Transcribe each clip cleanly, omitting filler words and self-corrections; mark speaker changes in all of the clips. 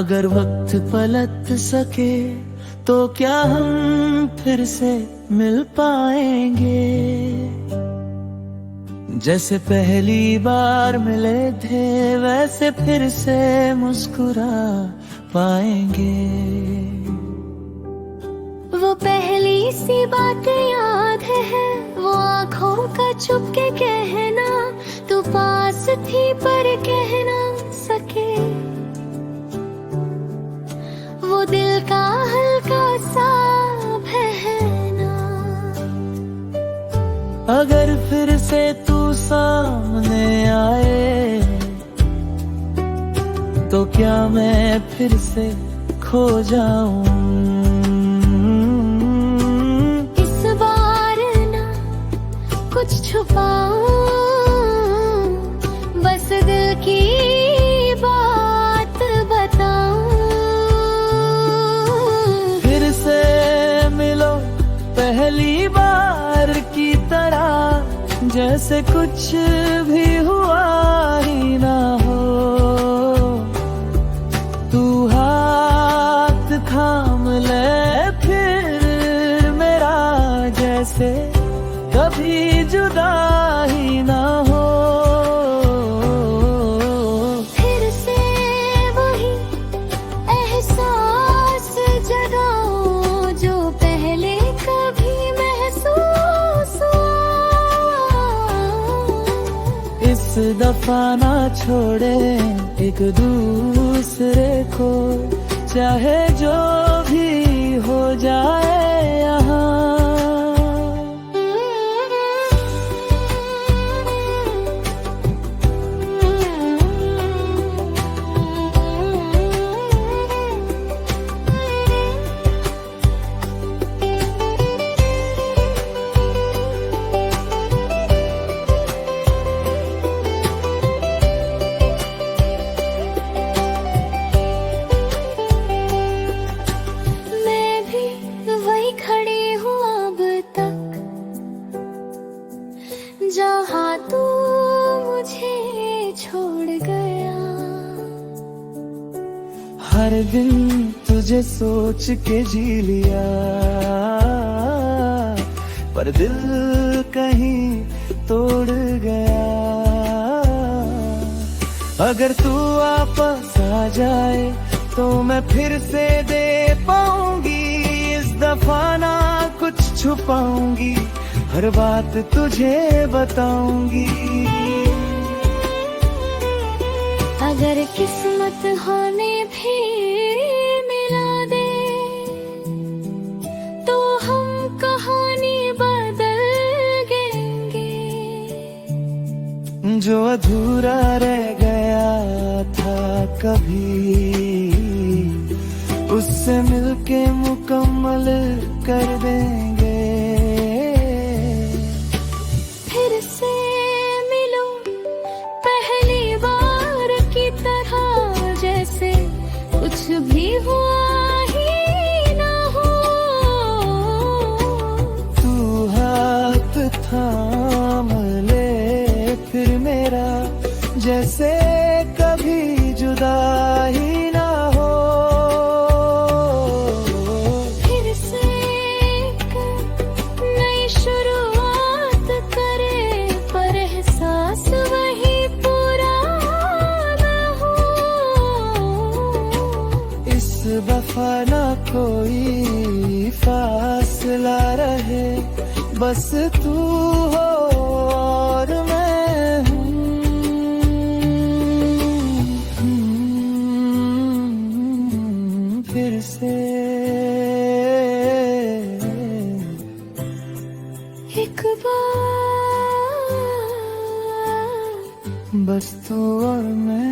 Speaker 1: अगर वक्त पलट सके तो क्या हम फिर से मिल पाएंगे, जैसे पहली बार मिले थे वैसे फिर से मुस्कुरा पाएंगे।
Speaker 2: वो पहली सी बातें याद है, वो आँखों का चुप के कहना, तू पास थी पर कह ना सके, वो दिल का हल्का सा बहना।
Speaker 1: अगर फिर से तू सामने आए तो क्या मैं फिर से खो जाऊं,
Speaker 2: इस बार ना कुछ छुपाऊं, बस दिल की बात बताऊं।
Speaker 1: फिर से मिलो पहली बार की तरह, जैसे कुछ भी हुआ ही ना हो। तू हाथ थाम ले फिर मेरा, जैसे कभी जुदा ही ना हो।
Speaker 2: फिर से वही एहसास जगाओ जो पहले कभी महसूस हुआ।
Speaker 1: इस दफा ना छोड़े एक दूसरे को, चाहे जो भी हो जाए यहाँ।
Speaker 2: जहाँ तू मुझे छोड़ गया,
Speaker 1: हर दिन तुझे सोच के जी लिया, पर दिल कहीं तोड़ गया। अगर तू वापस आ जाए तो मैं फिर से दे पाऊंगी, इस दफा ना कुछ छुपाऊंगी, हर बात तुझे बताऊंगी।
Speaker 2: अगर किस्मत होने भी मिला दे तो हम कहानी बदल देंगे,
Speaker 1: जो अधूरा रह गया था कभी उससे मिलके मुकम्मल कर देंगे।
Speaker 2: फिर से मिलो पहली बार की तरह, जैसे कुछ भी हुआ ही ना हो।
Speaker 1: तू हाथ थाम ले फिर मेरा, जैसे कभी जुदा ही ना हो।
Speaker 2: फिर से एक नई शुरुआत करे, पर एहसास वही पुराना हो।
Speaker 1: इस वफा ना कोई फासला रहे, बस तू हो और मैं हूँ। फिर से
Speaker 2: एक बार
Speaker 1: बस तू और मैं।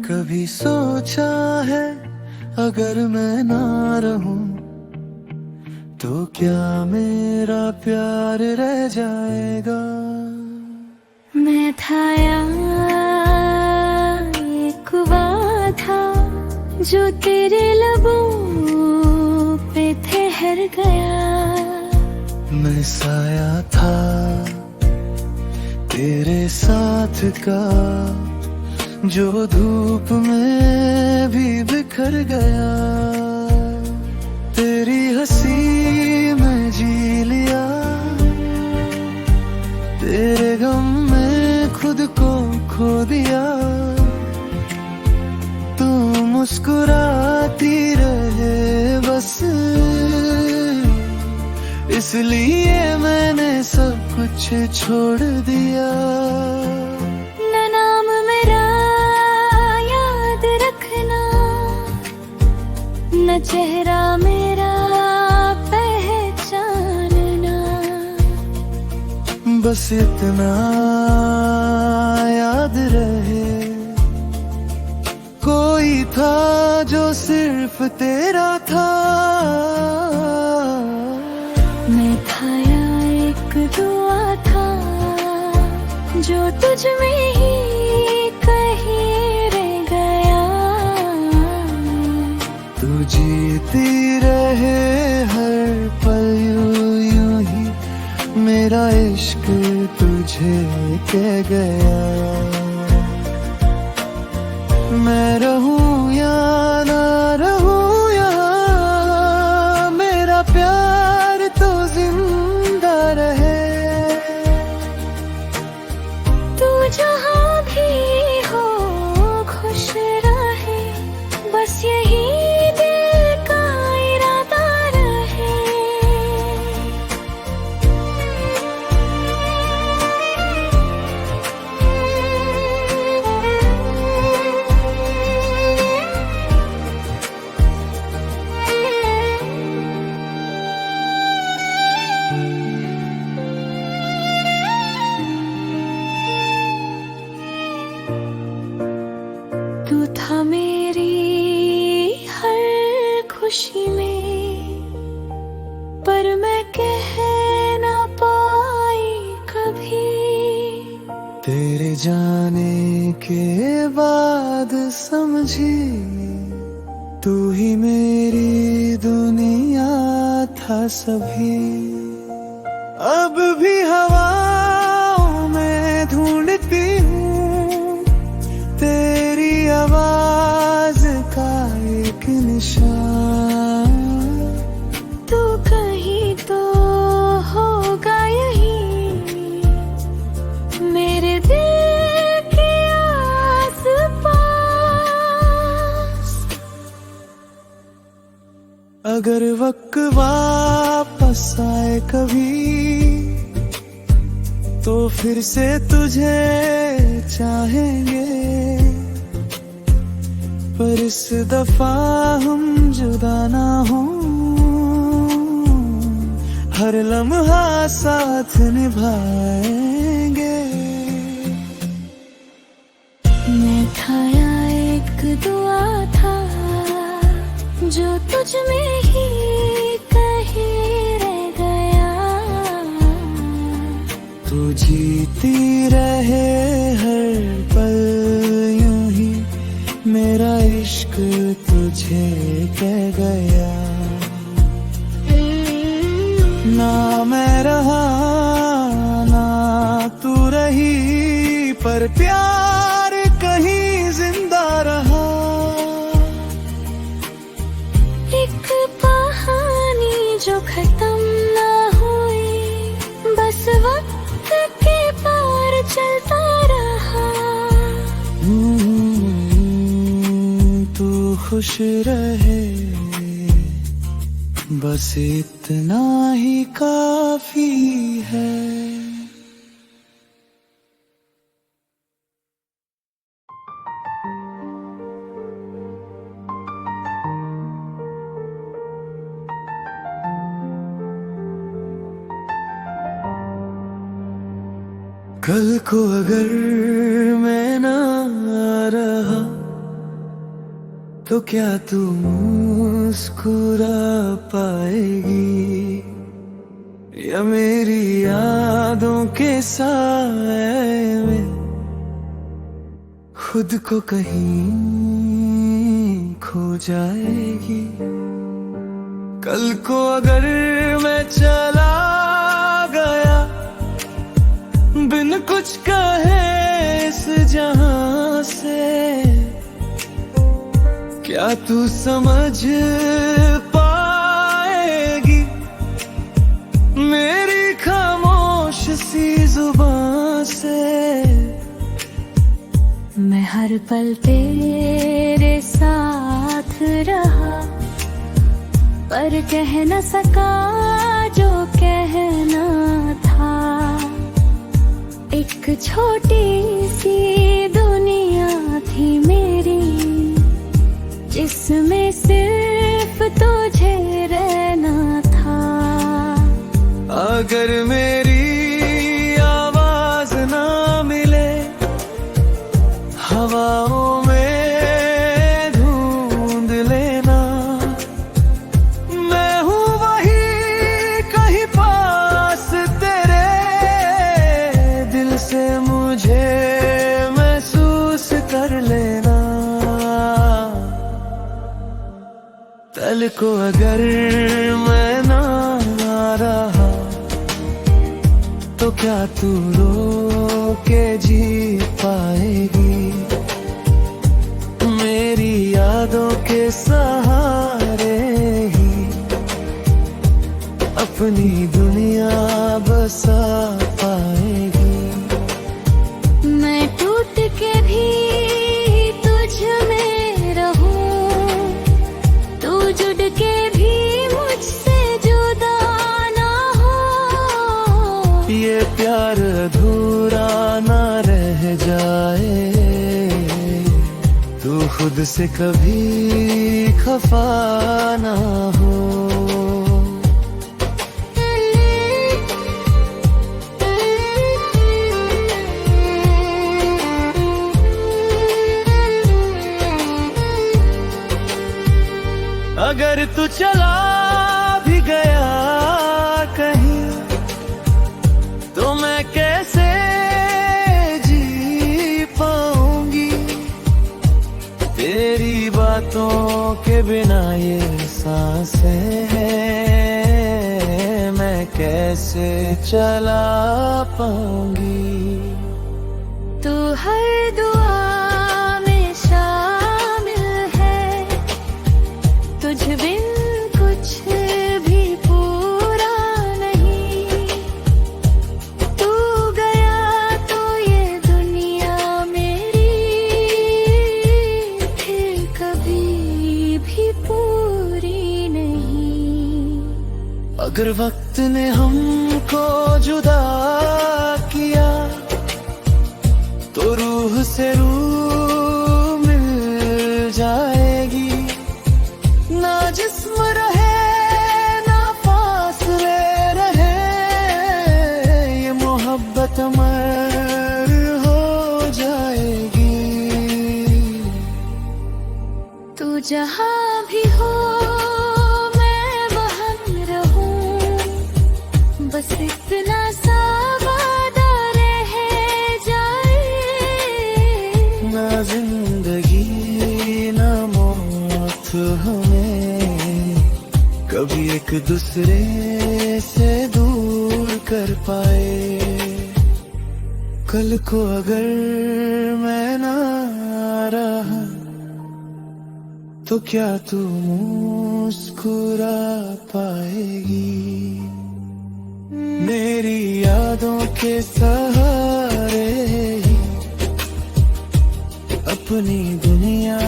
Speaker 1: कभी सोचा है अगर मैं ना रहूं तो क्या मेरा प्यार रह जाएगा।
Speaker 2: मैं था यार एक वादा जो तेरे लबों पे ठहर गया।
Speaker 1: मैं साया था तेरे साथ का जो धूप में भी बिखर गया। तेरी हंसी में जी लिया, तेरे गम में खुद को खो दिया। तू मुस्कुराती रहे बस, इसलिए मैंने सब कुछ छोड़ दिया।
Speaker 2: न नाम मेरा याद रखना, न चेहरा मेरा पहचानना।
Speaker 1: बस इतना याद रहे, कोई था जो सिर्फ तेरा था।
Speaker 2: मैं था या एक दुआ था जो तुझ में ही कहीं रह गया।
Speaker 1: तू जीती रहे हर पल यूं यूं ही, मेरा इश्क तुझे कह गया। मैं रहूं या ना रहूं यहाँ, मेरा प्यार तो जिंदा रहे।
Speaker 2: तू जहाँ भी हो खुश रहे, बस यही दिल का इरादा रहे। तू था मेरी हर खुशी में, पर मैं कह ना पाई कभी।
Speaker 1: तेरे जाने के बाद समझी, तू ही मेरी दुनिया था सभी। अब भी हवाओं में ढूंढती हूँ तेरी आवाज का एक निशान।
Speaker 2: तू कहीं तो होगा यही मेरे दिल के आस पास।
Speaker 1: अगर वक्त वापस आए कभी, तो फिर से तुझे चाहेंगे। पर इस दफा हम जुदा ना हो, हर लम्हा साथ निभाएंगे।
Speaker 2: मैं था या एक दुआ था जो तुझ में ही कहीं रह गया।
Speaker 1: तू जीती रहे हर पल यूं ही, मेरा इश्क तुझे कह गया। ना मैं रहा ना तू रही, पर प्यार कहीं जिंदा रहा।
Speaker 2: एक कहानी जो खत्म ना हुई, बस वक्त के पार चलता रहा।
Speaker 1: तू खुश रहे, बस इतना ही काफी है। कल को अगर मैं ना रहा, तो क्या तू मुस्कुरा पाएगी या मेरी यादों के साए में खुद को कहीं खो जाएगी। कल को अगर मैं चला गया बिन कुछ कहे इस जहां से, क्या तू समझ पाएगी मेरी खामोश सी जुबान से।
Speaker 2: मैं हर पल तेरे साथ रहा पर कह न सका जो कहना था। एक छोटी सी दुनिया थी मेरी जिसमें सिर्फ तुझे रहना था।
Speaker 1: अगर मेरी आवाज ना मिले हवाओं में ढूंढ लेना, मैं हूँ वही कहीं पास तेरे दिल से मुझे महसूस कर लेना। कल को अगर मैं ना रहा तो क्या तू रो के जी पाएगी मेरी यादों के सहारे ही अपनी दुनिया बसा पाएगी।
Speaker 2: मैं टूट के भी तुझ में रहूं, तू जुड़ के भी मुझसे जुदा ना हो।
Speaker 1: ये प्यार अधूरा ना रह जाए, तू खुद से कभी खफा ना हो। अगर तू चला भी गया कहीं तो मैं कैसे जी पाऊंगी तेरी बातों के बिना। ये सांसें मैं कैसे चला पाऊंगी।
Speaker 2: तू हर दुआ में शामिल है, तुझ बिन कुछ भी पूरा नहीं। तू गया तो ये दुनिया मेरी फिर कभी भी पूरी नहीं।
Speaker 1: अगर वक्त ने हमको जुदा किया तो रूह से रूह मिल जाएगी। ना जिस्म रहे ना फासले रहे, ये मोहब्बत अमर हो जाएगी।
Speaker 2: तू जहाँ भी हो मैं वहाँ रहूं, बस इतना सा वादा रह जाए।
Speaker 1: ना जिंदगी ना मौत हमें कभी एक दूसरे से दूर कर पाए। कल को अगर मैं ना रहा तो क्या तू मुस्कुरा पाएगी मेरी यादों के सहारे ही अपनी दुनिया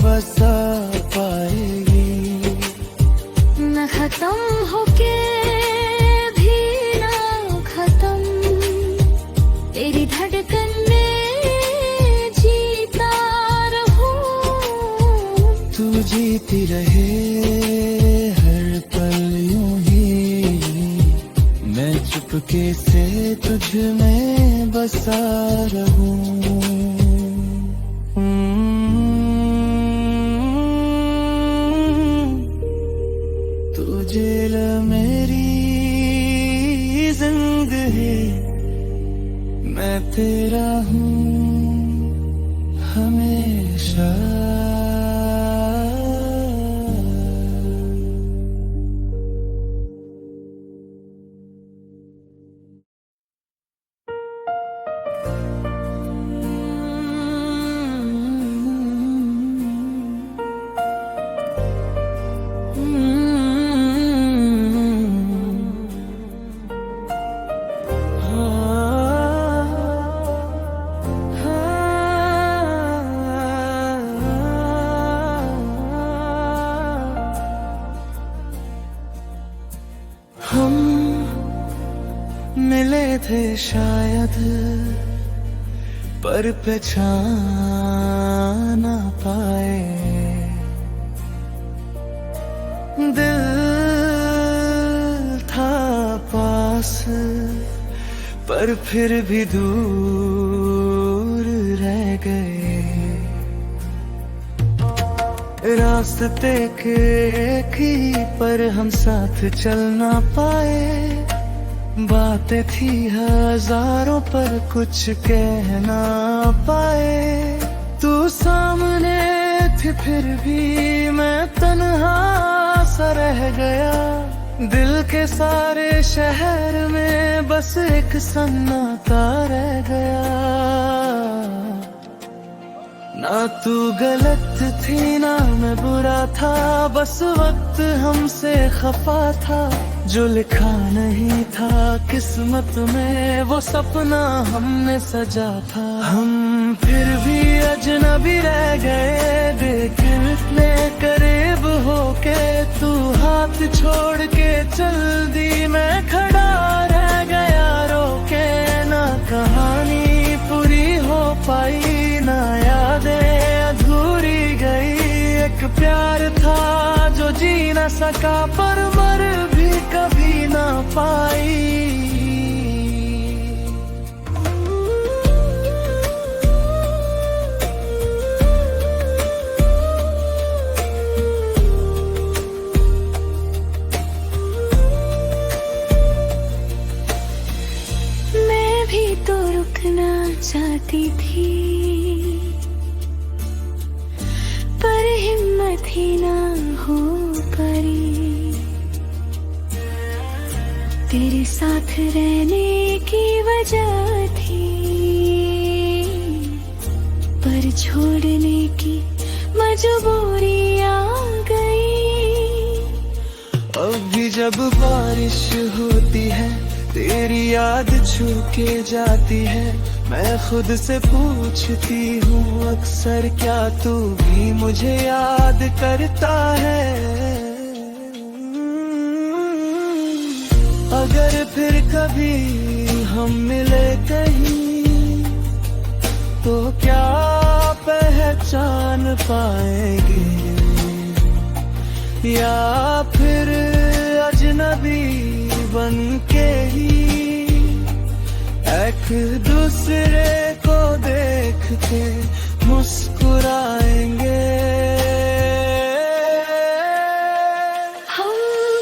Speaker 1: बसा पाएगी।
Speaker 2: न खत्म होके भी ना खत्म तेरी धड़कन में जीता रहूं।
Speaker 1: तू जीती रहे हर पल यूं ही, मैं चुपके से तुझ में बसा रहूं। हमेशा। हम मिले थे शायद, पर पहचान ना पाए। दिल था पास, पर फिर भी दूर रह गए। रास्ते के एक ही पर हम साथ चल ना पाए। बातें थी हजारों पर कुछ कह ना पाए। तू सामने थी फिर भी मैं तन्हा सा रह गया। दिल के सारे शहर में बस एक सन्नाटा रह गया। ना तू गलत थी ना मैं बुरा था, बस वक्त हमसे खफा था। जो लिखा नहीं था किस्मत में वो सपना हमने सजा था। हम फिर भी अजनबी रह गए, लेकिन इतने करीब होके तू हाथ छोड़ के चल दी। मैं खड़ा रह गया रोके, ना कहानी पूरी हो पाई ना यादें अधूरी गई। एक प्यार था जो जी ना सका पर मर भी कभी ना पाई।
Speaker 2: मैं भी तो रुकना चाहती थी, पर हिम्मत ही ना हो पाई। तेरे साथ रहने की वजह थी, पर छोड़ने की मजबूरी आ गई।
Speaker 1: अब भी जब बारिश होती है तेरी याद छू के जाती है। मैं खुद से पूछती हूँ अक्सर क्या तू भी मुझे याद करता है। अगर फिर कभी हम मिले कहीं तो क्या पहचान पाएंगे, या फिर अजनबी बन के ही एक दूसरे को देख के मुस्कुराएंगे।
Speaker 2: हम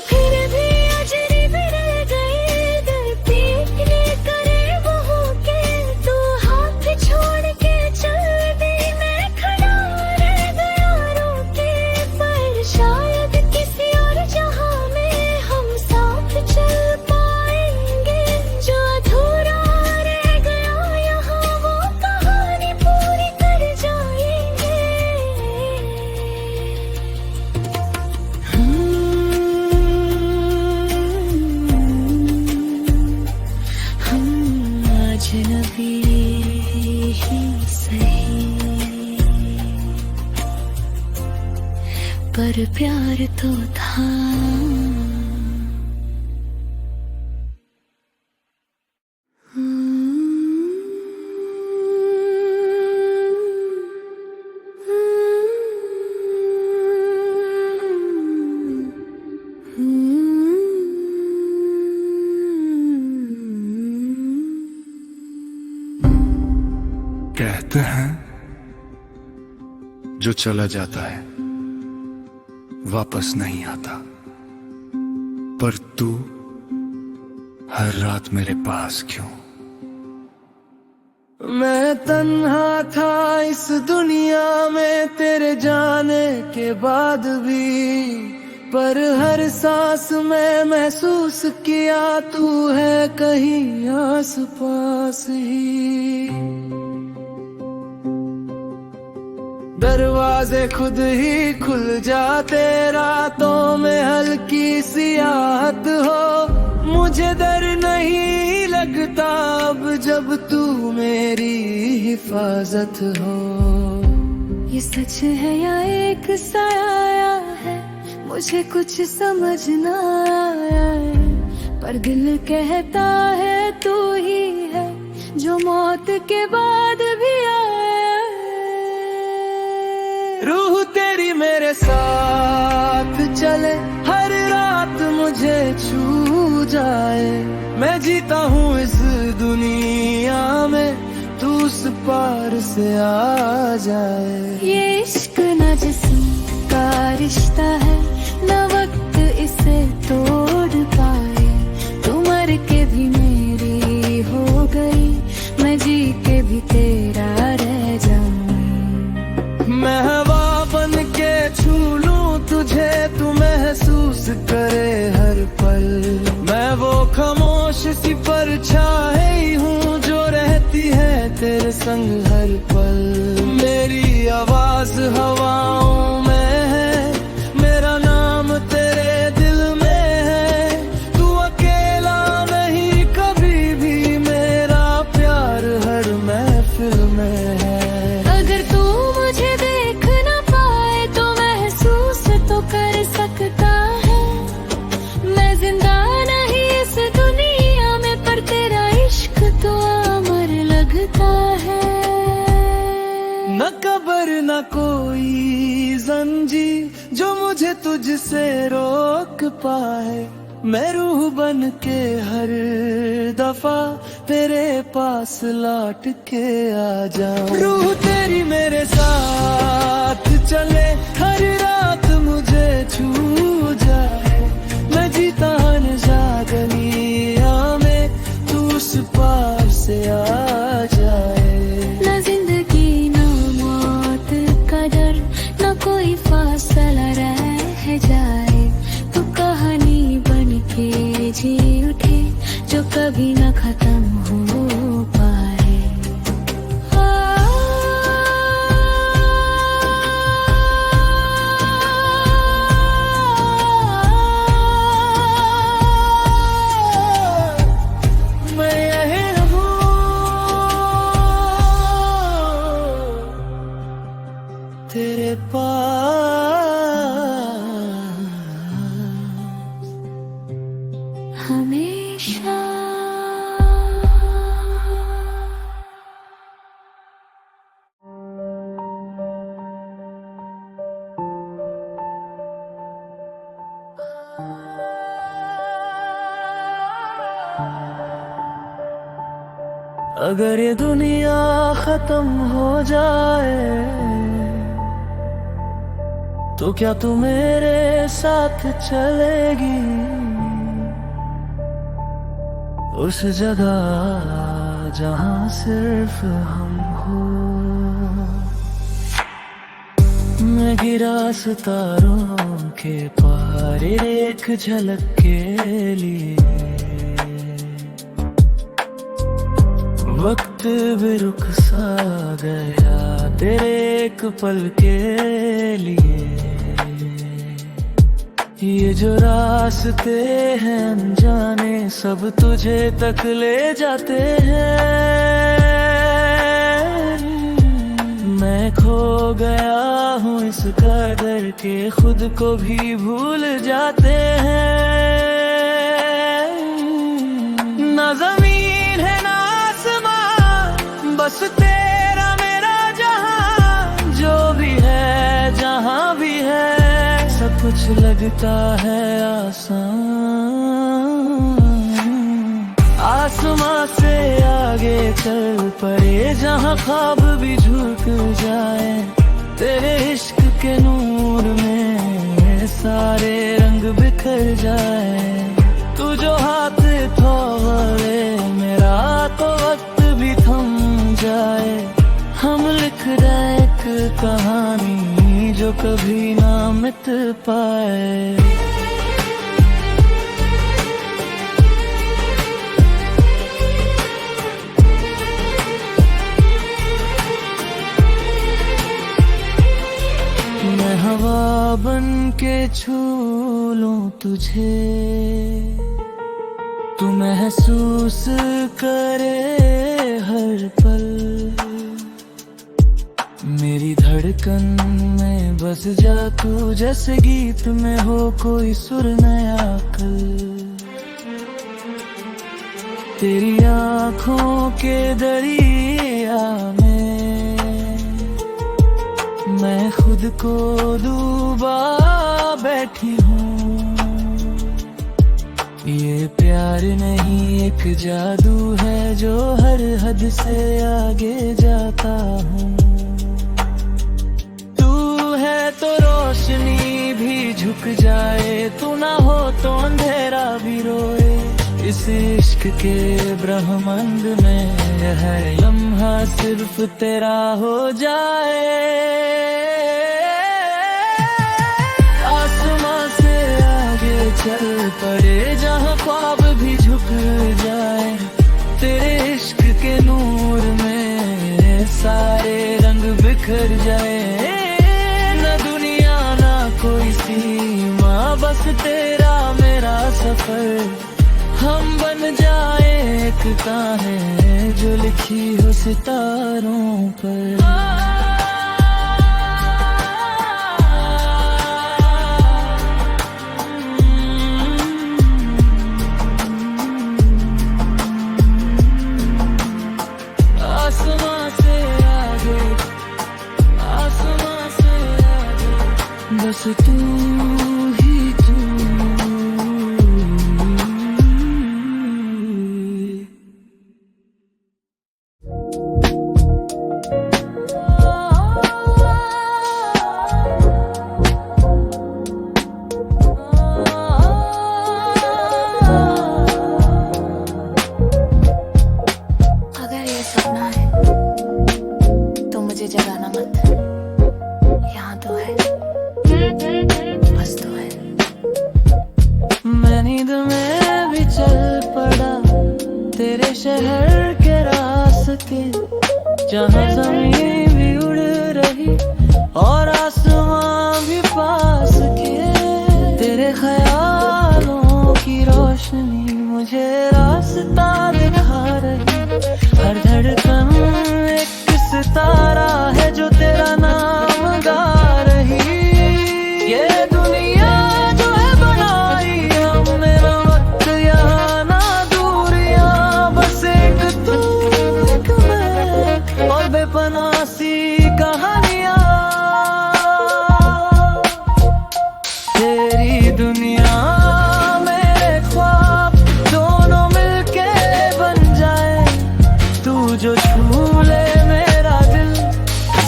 Speaker 2: फिर भी अजनबी रह गए, दिल इतने करीब होके तू हाथ छोड़ के चल दी। मैं खड़ा रह गया रोके, पर शायद किसी और जहां में हम साथ चल पाएंगे। जो अधूरा रह गया यहाँ वो कहानी पूरी कर जाएंगे। हम अजनबी ही सही, पर प्यार तो था।
Speaker 1: कहते हैं जो चला जाता है वापस नहीं आता, पर तू हर रात मेरे पास क्यों? मैं तन्हा था इस दुनिया में, तेरे जाने के बाद भी, पर हर सांस में महसूस किया तू है कहीं आस पास ही। दरवाजे खुद ही खुल जाते रातों में हल्की सी आहत हो, मुझे डर नहीं लगता अब जब तू मेरी हिफाजत हो।
Speaker 2: ये सच है या एक साया है, मुझे कुछ समझ ना आया है, पर दिल कहता है तू ही है जो मौत के बाद भी आया है।
Speaker 1: रूह तेरी मेरे साथ चले, हर रात मुझे छू जाए, मैं जीता हूँ इस दुनिया में, तू उस पार से आ जाए।
Speaker 2: ये इश्क न जिस्म का रिश्ता है, न वक्त इसे तोड़ पाए, तू मर के भी मेरी हो गई, मैं जी के भी तेरा रह जाऊं।
Speaker 1: मैं हवा बन के छू लूं तुझे, तू महसूस करे हर पल, मैं वो खामोश सी परछाई ही हूँ जो रहती है तेरे संग हर पल। मेरी आवाज हवाओं में है, मेरा नाम तेरे दिल में है, तू अकेला नहीं कभी भी, मेरा प्यार हर महफिल में है।
Speaker 2: अगर तू मुझे देख ना पाए तो महसूस तो कर सकता है, मैं जिंदा नहीं इस दुनिया में, पर तेरा इश्क तो अमर लगता है।
Speaker 1: न कब्र न कोई जंजीर जो मुझे तुझसे रोक पाए, मैं रूह बन के हर दफा तेरे पास लौट के आ जाऊं। रूह तेरी मेरे साथ चले, हर रात मुझे छू जाए, मैं जीता हर जागनिया में, तू उस पार से आ जाए।
Speaker 2: न जिंदगी न मौत का डर, न कोई फासला रह जाए, तू कहानी बन के जी उठे जो कभी न खत्म हो पाए।
Speaker 1: मैं यही हूँ तेरे पास
Speaker 2: हमेशा।
Speaker 1: अगर ये दुनिया खत्म हो जाए तो क्या तू मेरे साथ चलेगी उस जगह जहां सिर्फ हम हो। मैं गिरा सितारों के पार एक झलक के लिए, वक्त भी रुक सा गया तेरे एक पल के लिए। ये जो रास्ते हैं अनजाने सब तुझे तक ले जाते हैं, मैं खो गया हूँ इस कदर के खुद को भी भूल जाते हैं। ना जमीन है ना आसमां, बस तेरा मेरा जहां, जो भी है जहां भी है सब कुछ लगता है आसान। आसमां से आगे चल पड़े जहां ख्वाब भी झुक जाए, तेरे इश्क के नूर में सारे रंग बिखर जाए। तू जो हाथ थोड़े मेरा तो वक्त भी थम जाए, हम लिख रहे एक कहानी जो कभी ना मिट पाए। मैं हवा बन के छू लूं तुझे, तू महसूस करे हर पल, मेरी धड़कन में बस जा तू, जैसे गीत में हो कोई सुर नया कल। तेरी आँखों के दरिया में मैं खुद को डूबा बैठी हूँ। ये प्यार नहीं एक जादू है जो हर हद से आगे जाता हूँ। तो रोशनी भी झुक जाए, तू ना हो तो अंधेरा भी रोए। इस इश्क के ब्रह्मांड में है लम्हा सिर्फ तेरा हो जाए। आसमां से आगे चल पड़े जहाँ ख्वाब भी झुक जाए, तेरे इश्क के नूर में सारे रंग बिखर जाए। कोई सीमा बस तेरा मेरा सफर, हम बन जाए एक कहानी जो लिखी हो सितारों पर। आसमां से आगे, आसमां से आगे, बस तू ही तू।
Speaker 2: अगर ये सपना है तो मुझे जगाना मत, यहाँ तो है, बस तो है।
Speaker 1: मैं नींद में भी चल पड़ा तेरे शहर के रास्ते, जहाँ ज़मीन भी उड़ रही और आसमां भी पास के। तेरे ख्यालों की रोशनी मुझे रास्ता दिखा रही, हर धड़कन एक सितारा है जो तेरा नाम गा रही। ये दुनिया जो है बनाई हमने ना वक्त यहाँ ना दूरियां, बस एक तू एक मैं और बेपनाह सी कहानियां। तेरी दुनिया मेरे ख्वाब दोनों मिलके बन जाए, तू जो छू ले मेरा दिल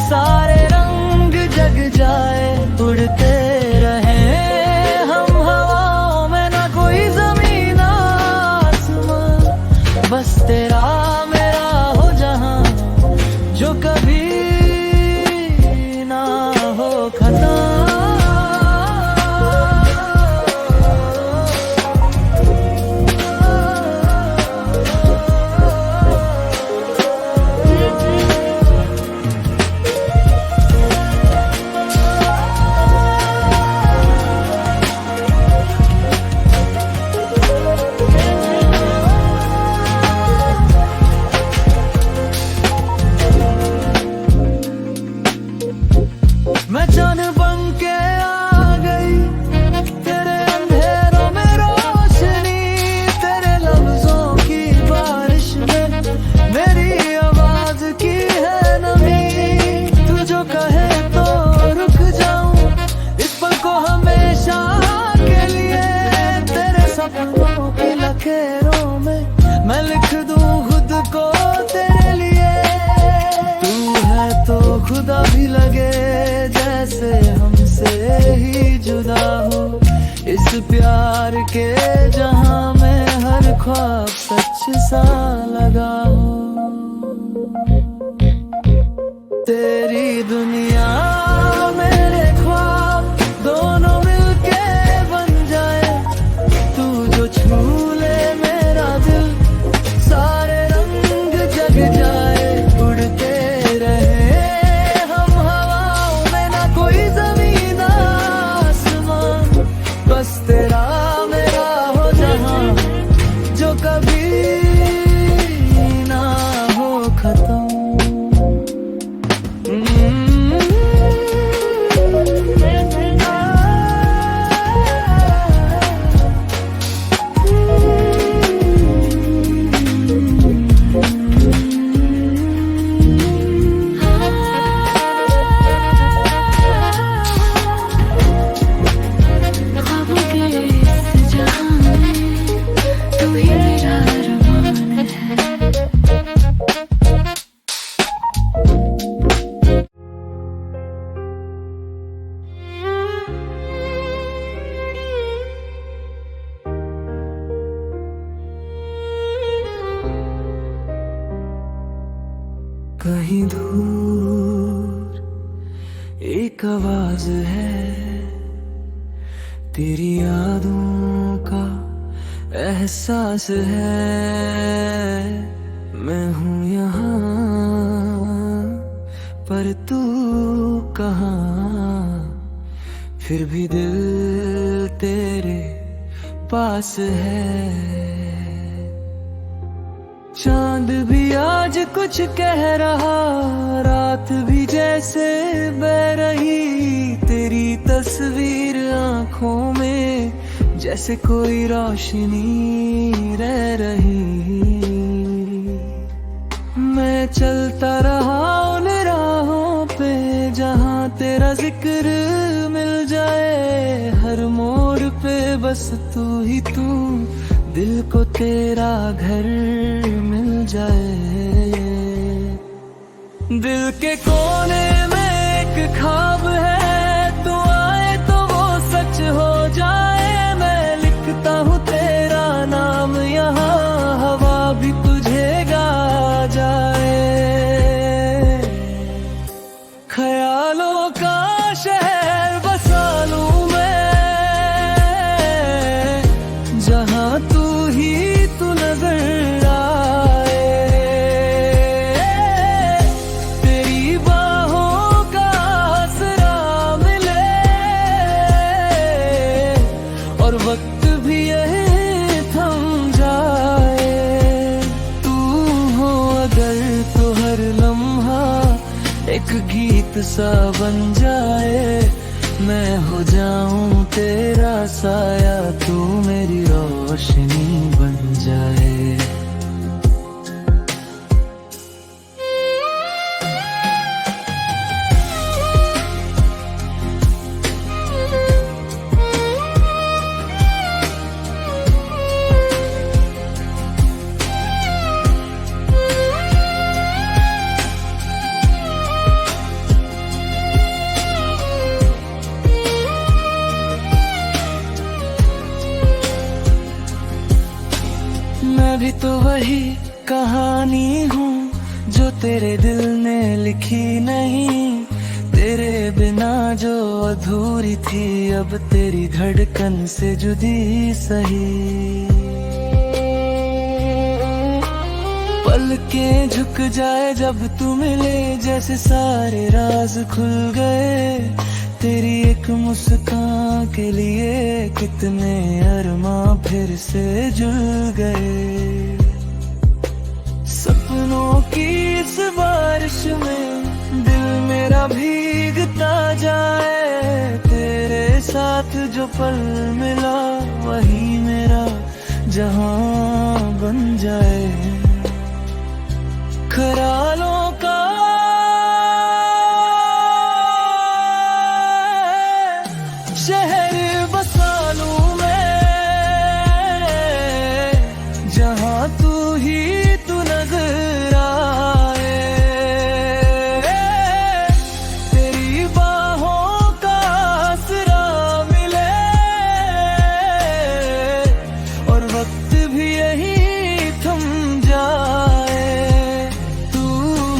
Speaker 1: सारे रंग जग जाए। उड़ते बस तेरा मेरा हो जहां जो कभी ना हो खत्म। मैं चांद बन के आ गई तेरे अंधेरों में रोशनी, तेरे लफ्जों की बारिश में मेरी आवाज की है नमी। तू जो कहे तो रुक जाऊं इस पल को हमेशा के लिए, तेरे सपनों की लकीरों में मैं लिख दूं खुद को तेरे लिए। तू है तो खुदा भी लगे जैसे हमसे ही जुदा हो, इस प्यार के जहां में हर ख्वाब सच सा लगा हो। तेरी दुनिया मेरे ख्वाब दोनों मिलके बन जाए, तू जो छू ले मेरा दिल सारे रंग जग जाए। उड़ते रहे हम हवाओं में, ना कोई जमीन आसमान, बस तेरा मेरा हो जहां जो कभी ना हो खत्म। कहीं दूर एक आवाज है, तेरी यादों का एहसास है। मैं हूँ यहाँ पर तू कहाँ, फिर भी दिल तेरे पास है। चांद भी आज कुछ कह रहा, रात भी जैसे बह रही, तेरी तस्वीर आंखों में जैसे कोई रोशनी रह रही। मैं चलता रहा उन राहों पे जहां तेरा जिक्र मिल जाए, हर मोड़ पे बस तू ही तू, दिल को तेरा घर मिल जाए। दिल के कोने में एक ख्वाब है, तू आए तो वो सच हो जाए। मैं लिखता हूँ तेरा नाम यहाँ, हवा भी तुझे गा जाए। ख्यालों का शहर बसा लूं मैं, जहाँ तू ही तू नजर आए। तेरी बाहों का आसरा मिले और वक्त भी यही थम जाए। तू हो अगर तो हर लम्हा एक गीत सा बन जाए। मैं हो जाऊं तेरा साया, तू मेरी रोशनी बन जाए। मैं भी तो वही कहानी हूँ जो तेरे दिल ने लिखी नहीं, तेरे बिना जो अधूरी थी अब तेरी धड़कन से जुदी सही। पलकें झुक जाए जब तू मिले, जैसे सारे राज खुल गए। तेरी एक मुस्कान के लिए कितने अरमां फिर से जुड़ गए। सपनों की इस बारिश में दिल मेरा भीगता जाए। तेरे साथ जो पल मिला वही मेरा जहां बन जाए। ख्यालों का शहर बसा लूं मैं, जहां तू ही तू नजर आए। तेरी बाहों का आसरा मिले और वक्त भी यही थम जाए। तू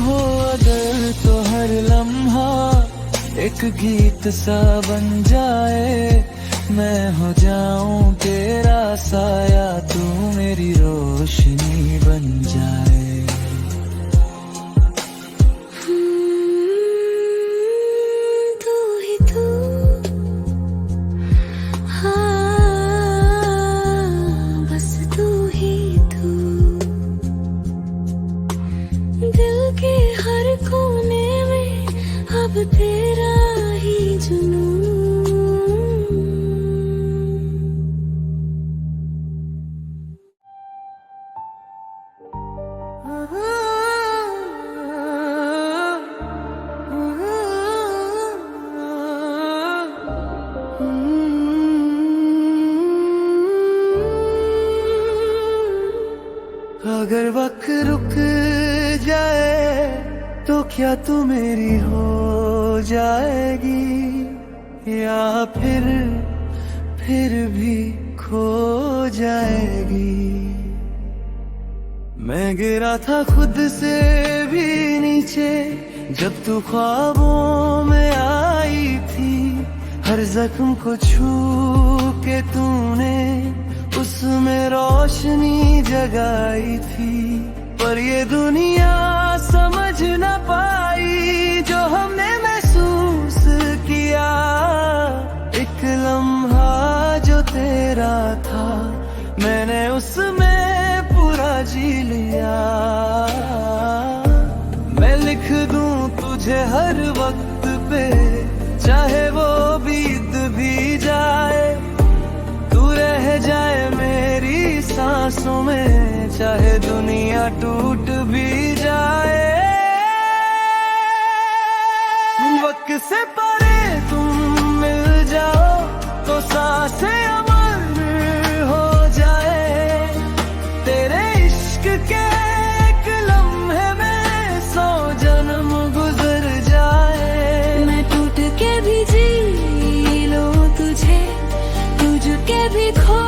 Speaker 1: हो अगर तो हर एक गीत सा बन जाए, मैं हो जाऊं तेरा साया, तू मेरी रोशनी बन जाए।
Speaker 2: तू ही तू, हाँ बस तू ही तू, दिल के हर कोने में अब तेरा ही जुनून।
Speaker 1: अगर वक्त रुक जाए तो क्या तू मेरी हो जाएगी, या फिर भी खो जाएगी। मैं गिरा था खुद से भी नीचे जब तू ख्वाबों में आई थी, हर जख्म को छू के तूने उसमें रोशनी जगाई थी। पर ये दुनिया समझ न पाई जो हमने महसूस किया, एक लम्हा जो तेरा था मैंने उसमें पूरा जी लिया। मैं लिख दूं तुझे हर वक्त पे, चाहे वो बीत भी जाए, तू रह जाए मेरी सांसों में, चाहे दुनिया टूट भी जाए। वक्त से परे तुम मिल जाओ तो सांसें अमर हो जाए, तेरे इश्क के एक लम्हे में 100 जन्म गुजर जाए।
Speaker 2: मैं टूट के भी जी लूं तुझे, तुझ के भी खो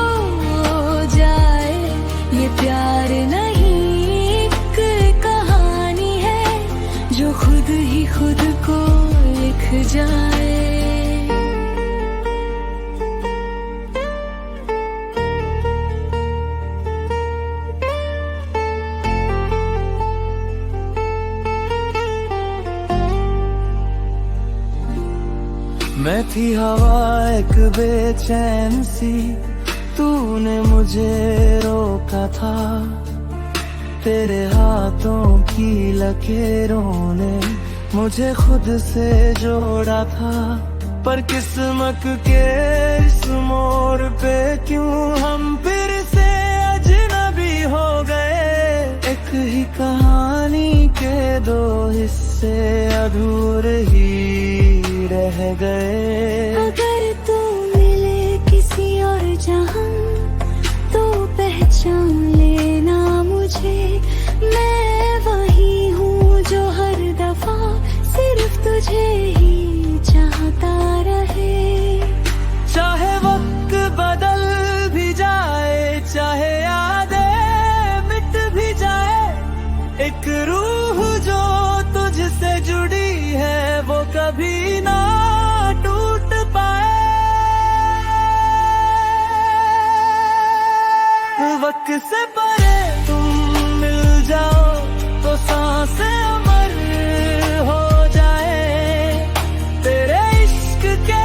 Speaker 2: जाए, ये प्यार नहीं एक कहानी है जो खुद ही खुद को लिख जाए।
Speaker 1: मैं थी हवा एक बेचैन सी, तूने मुझे रोका था, तेरे हाथों की लकीरों ने मुझे खुद से जोड़ा था। पर किस्मत के इस मोड़ पे क्यों हम फिर से अजनबी हो गए, एक ही कहानी के 2 हिस्से अधूरे ही रह गए।
Speaker 2: अगर तू मिले किसी और जहां तो पहचान लेना मुझे, मैं वही हूँ जो हर दफा सिर्फ तुझे ही चाहता रहे।
Speaker 1: चाहे वक्त बदल भी जाए, चाहे यादें मिट भी जाए, एक रूह जो तुझसे जुड़ी है वो कभी ना टूट पाए। वक्त से परे तुम मिल जाओ तो सांसें अमर हो जाए, तेरे इश्क के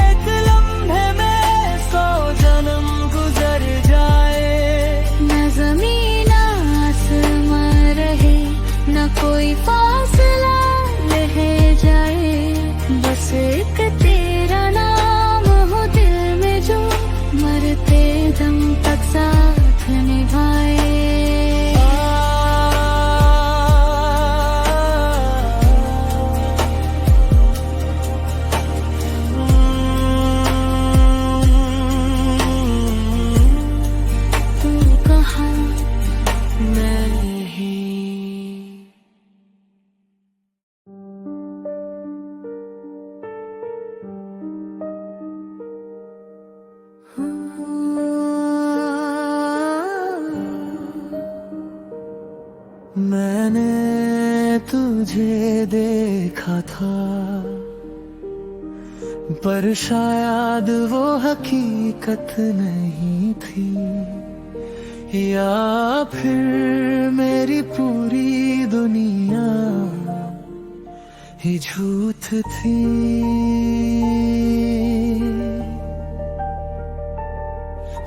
Speaker 1: एक लम्हे में 100 जन्म गुजर जाए।
Speaker 2: न ज़मीन आसमां रहे, न कोई फासला रह जाए, बस एक तेरा नाम हो दिल में जो मरते दम तक साथ निभाए। तू कहाँ
Speaker 1: मैं ही। मैंने तुझे देखा था पर शायद वो हकीकत नहीं थी, या फिर मेरी पूरी दुनिया ही झूठ थी।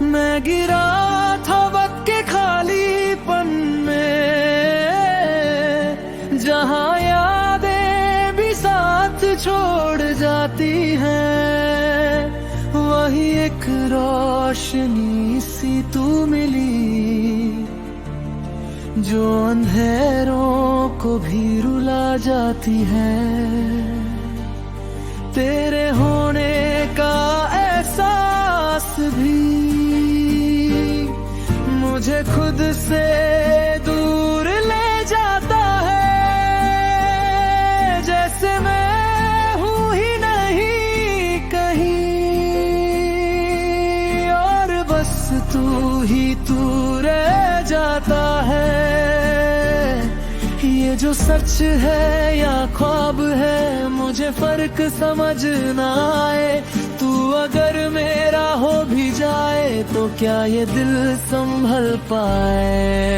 Speaker 1: मैं गिरा था वक्त के खालीपन में, जहां यादें भी साथ छोड़ जाती हैं। वही एक रोशनी सी तू मिली, जो अंधेरों को भी रुला जाती है। तेरे होने का एहसास भी मुझे खुद से दूर ले जाता है, जैसे मैं हूँ ही नहीं कहीं, और बस तू ही तू रह जाता है। ये जो सच है या ख्वाब है, मुझे फर्क समझ ना आए। तू अगर मेरा हो भी जाए, तो क्या ये दिल संभल पाए।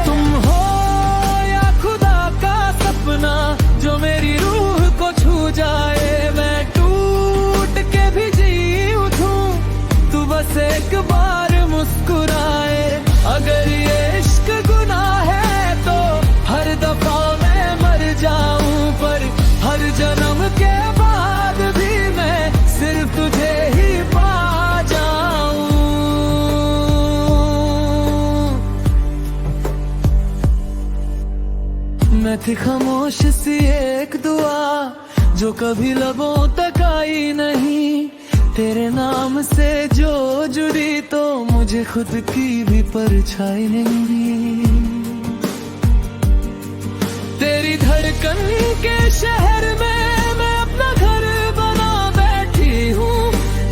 Speaker 1: तुम हो या खुदा का सपना, जो मेरी रूह को छू जाए। मैं टूट के भी जी उठूं, तू बस एक बार मुस्कुराए। अगर ये इश्क गुनाह है, तो हर दफा मैं मर जाऊं, पर हर जन्म के बाद भी मैं सिर्फ तुझे ही पा जाऊं। मैं थी खामोश सी एक दुआ, जो कभी लबों तक आई नहीं। तेरे नाम से जो जुड़ी, तो मुझे खुद की भी परछाई नहीं। तेरी धड़कन के शहर में मैं अपना घर बना बैठी हूँ,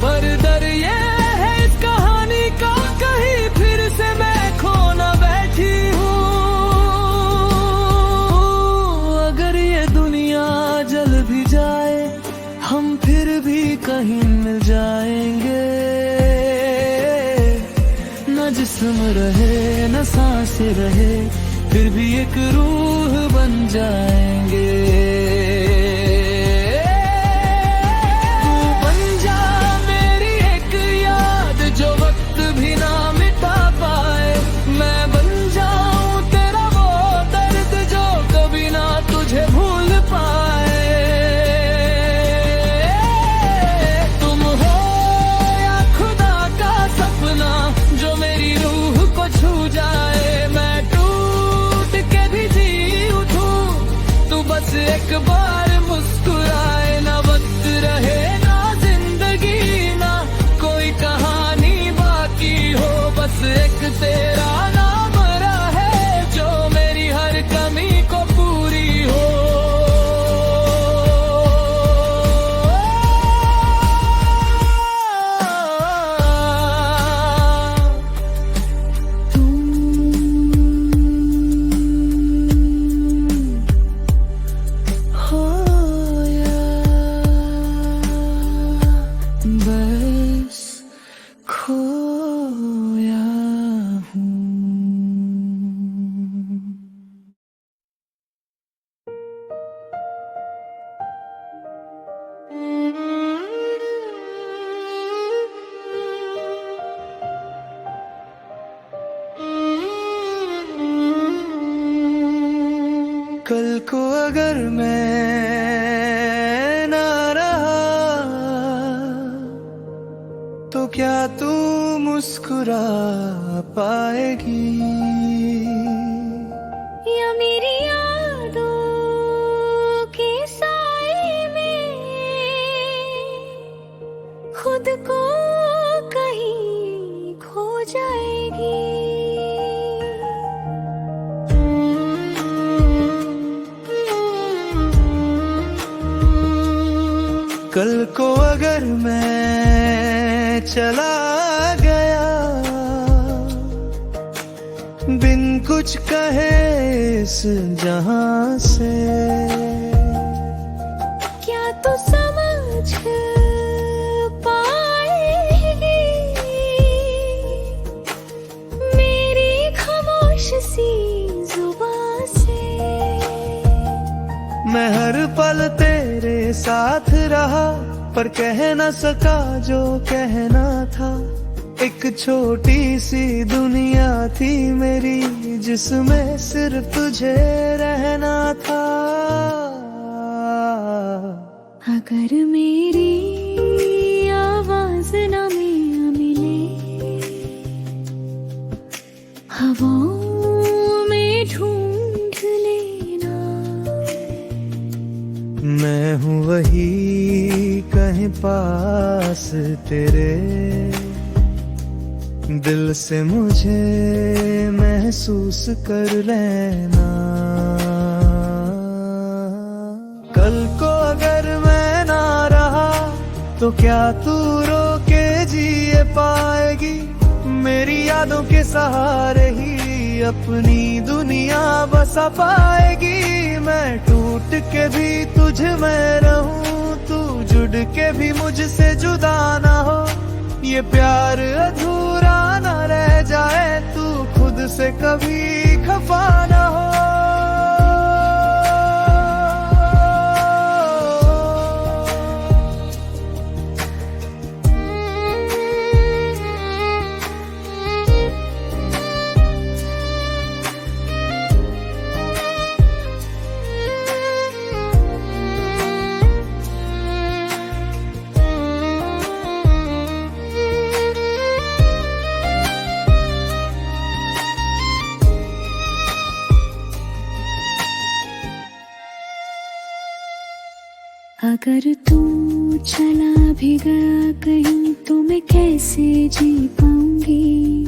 Speaker 1: पर डर ये है इस कहानी का, कहीं फिर से मैं खो ना बैठी हूँ। अगर ये दुनिया जल भी जाए, हम फिर भी कहीं मिल जाएंगे। न जिस्म रहे न सांसें रहे, फिर भी एक रूह बन जाएंगे। तू बन जा मेरी एक याद, जो वक्त भी ना मिटा पाए। मैं बन जाऊं तेरा वो दर्द, जो कभी ना तुझे भूल पाए। तुम हो या खुदा का सपना, जो मेरी रूह को छू जाए। मैं बस एक बार मुस्कुराए। ना वक्त रहे ना जिंदगी, ना कोई कहानी बाकी हो, बस एक तेरा नाम रहे, जो मेरी हर कमी को पूरी हो। कल को अगर मैं ना रहा, तो क्या तू मुस्कुरा पाएगी,
Speaker 2: या मेरी यादों के साए में खुद को कहीं खो जाएगी।
Speaker 1: कल को अगर मैं चला गया, बिन कुछ कहे इस जहां से।
Speaker 2: क्या तू समझ पाएगी मेरी खामोश सी जुबां से?
Speaker 1: मैं हर पल तेरे साथ रहा, पर कह न सका जो कहना था। एक छोटी सी दुनिया थी मेरी, जिसमें सिर्फ तुझे रहना था।
Speaker 2: अगर मेरी आवाज न मिले हवाओं में ढूंढ लेना।
Speaker 1: मैं हूँ वही कहीं पास तेरे, दिल से मुझे महसूस कर लेना। कल को अगर मैं ना रहा तो क्या तू रो के जिए पाएगी? मेरी यादों के सहारे ही अपनी दुनिया बसा पाएगी। मैं टूट के भी तुझ में रहूं, तू जुड़ के भी मुझसे जुदा ना हो। ये प्यार अधूरा न रह जाए, तू खुद से कभी खफा न हो।
Speaker 2: अगर तू चला भी गया कहीं तो मैं कैसे जी पाऊंगी?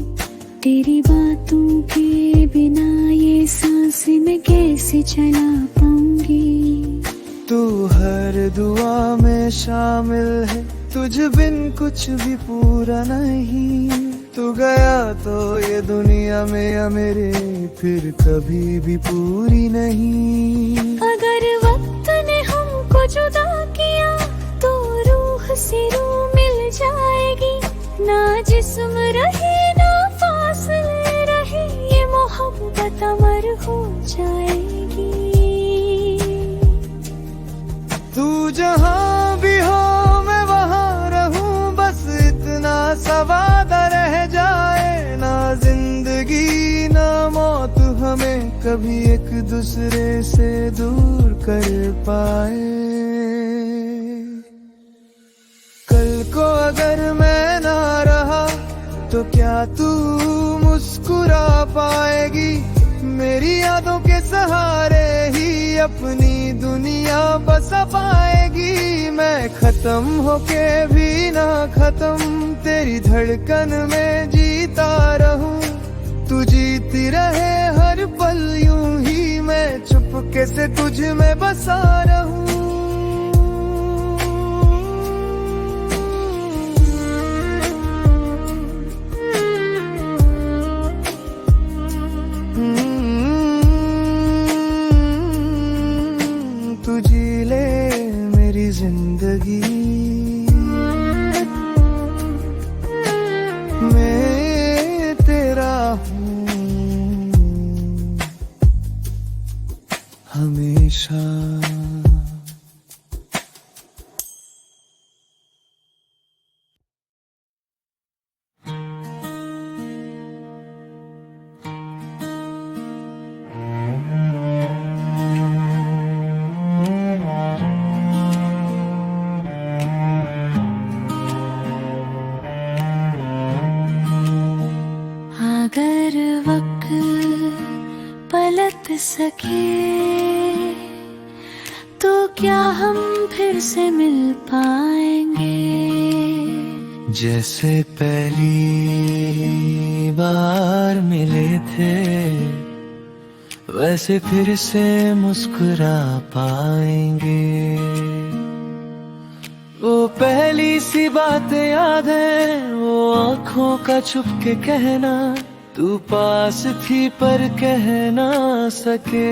Speaker 2: तेरी बातों के बिना ये सांसें मैं कैसे चला पाऊंगी?
Speaker 1: तू हर दुआ में शामिल है, तुझ बिन कुछ भी पूरा नहीं। तू गया तो ये दुनिया में या मेरे फिर कभी भी पूरी नहीं।
Speaker 2: अगर वक्त ने हमको जुदा किया तो रूह से रूह मिल जाएगी। ना जिस्म रहे ना फासले रहे, ये मोहब्बत अमर हो जाएगी।
Speaker 1: तू जहाँ भी हो मैं वहाँ रहूं, बस इतना सा वादा रह जाए। ना जिंदगी ना मौत हमें कभी एक दूसरे से दूर कर पाए। कल को अगर मैं ना रहा तो क्या तू मुस्कुरा पाएगी? मेरी यादों के सहारे ही अपनी दुनिया बसा पाएगी। मैं खत्म होके भी ना खत्म, तेरी धड़कन में जीता रहूं। तू जीती रहे हर पल यूं ही, मैं चुपके से तुझ में बसा रहूं। तू जी ले मेरी जिंदगी, मैं तेरा हूँ हमेशा।
Speaker 2: अगर वक्त पलट सके तो क्या हम फिर से मिल पाएंगे?
Speaker 1: जैसे पहली बार मिले थे वैसे फिर से मुस्कुरा पाएंगे। वो पहली सी बात याद है, वो आँखों का छुप के कहना, तू पास थी पर कह ना सके।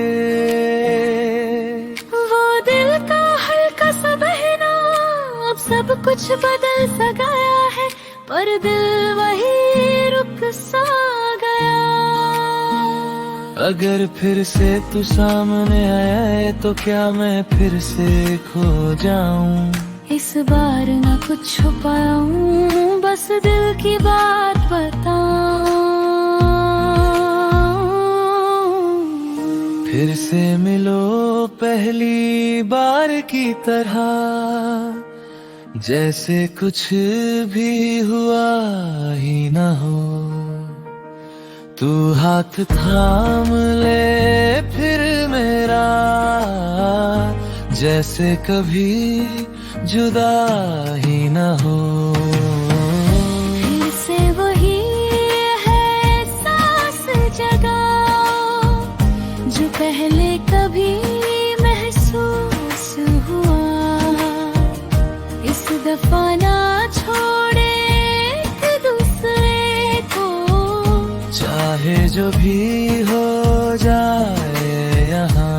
Speaker 2: वो दिल का हल्का सा बहना अब सब कुछ बदल सा गया है, पर दिल वही रुक सा गया।
Speaker 1: अगर फिर से तू सामने आया है तो क्या मैं फिर से खो जाऊं?
Speaker 2: इस बार ना कुछ छुपाऊं, बस दिल की बात बताऊं।
Speaker 1: फिर से मिलो पहली बार की तरह, जैसे कुछ भी हुआ ही ना हो। तू हाथ थाम ले फिर मेरा, जैसे कभी जुदा ही ना हो।
Speaker 2: फिर से वही है सांस जगाओ, जो पहले कभी महसूस हुआ। इस दफा ना छोड़े एक दूसरे को,
Speaker 1: चाहे जो भी हो जाए यहाँ।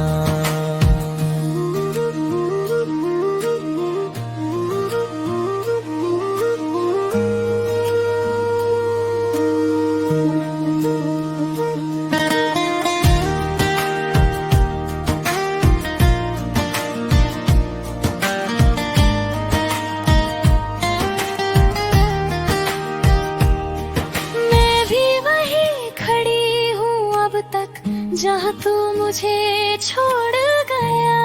Speaker 2: जहाँ तू मुझे छोड़ गया।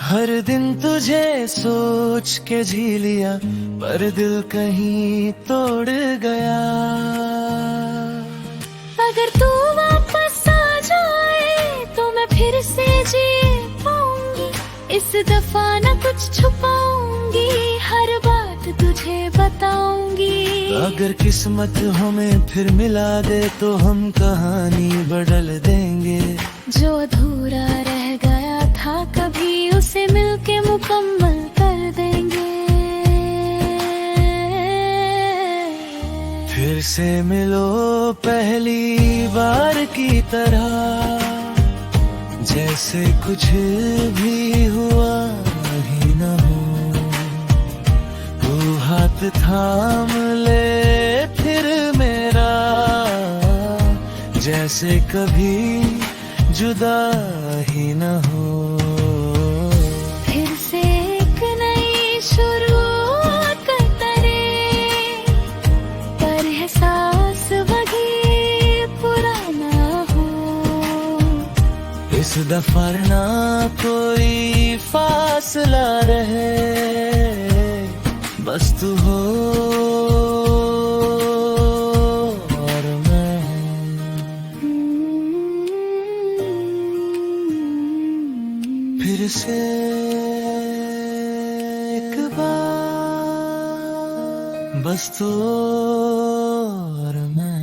Speaker 1: हर दिन तुझे सोच के जी लिया, पर दिल कहीं तोड़ गया।
Speaker 2: अगर तू वापस आ जाए तो मैं फिर से जी पाऊंगी। इस दफा न कुछ छुपाऊंगी, हर बात तुझे बताऊंगी।
Speaker 1: अगर किस्मत हमें फिर मिला दे तो हम कहानी बदल देंगे।
Speaker 2: जो अधूरा रह गया था कभी उसे मिलके मुकम्मल कर देंगे।
Speaker 1: फिर से मिलो पहली बार की तरह, जैसे कुछ भी हुआ ही न हो। तू हाथ थाम ले फिर मेरा, जैसे कभी जुदा ही न हो।
Speaker 2: फिर से एक नई शुरुआत करे, पर एहसास वही पुराना हो।
Speaker 1: इस दफा ना कोई फासला रहे, बस तू हो और मैं। फिर से एक बार, बस तू और मैं।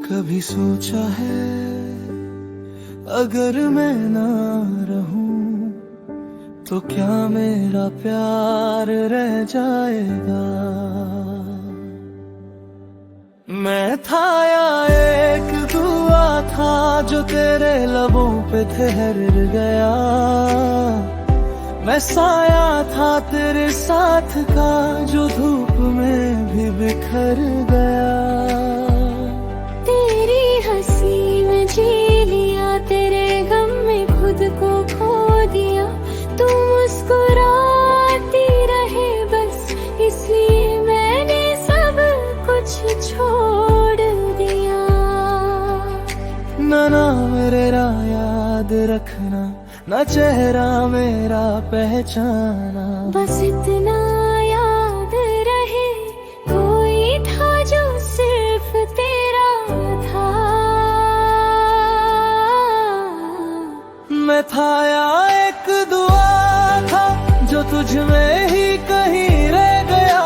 Speaker 1: कभी सोचा है अगर मैं ना रहूं तो क्या मेरा प्यार रह जाएगा? मैं था या एक दुआ था जो तेरे लबों पे ठहर गया। मैं साया था तेरे साथ का जो धूप में भी बिखर गया।
Speaker 2: तेरी हंसी में जी लिया, तेरे गम में खुद को खो दिया। तू मुस्कुराती रहे बस इसलिए मैंने सब कुछ छोड़ दिया।
Speaker 1: ना मेरा याद रखना, ना चेहरा मेरा पहचाना।
Speaker 2: बस इतना याद रहे कोई था जो सिर्फ तेरा था।
Speaker 1: मैं था या एक दुआ था जो तुझ में ही कहीं रह गया।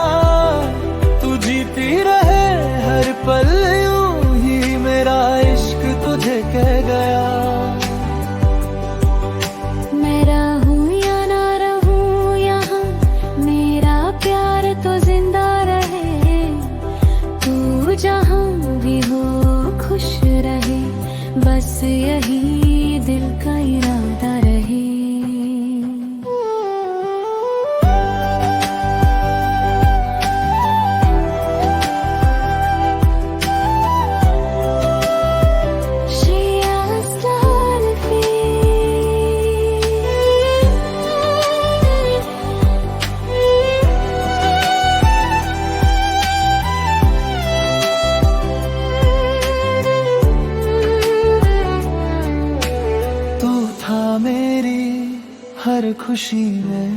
Speaker 1: खुशी में,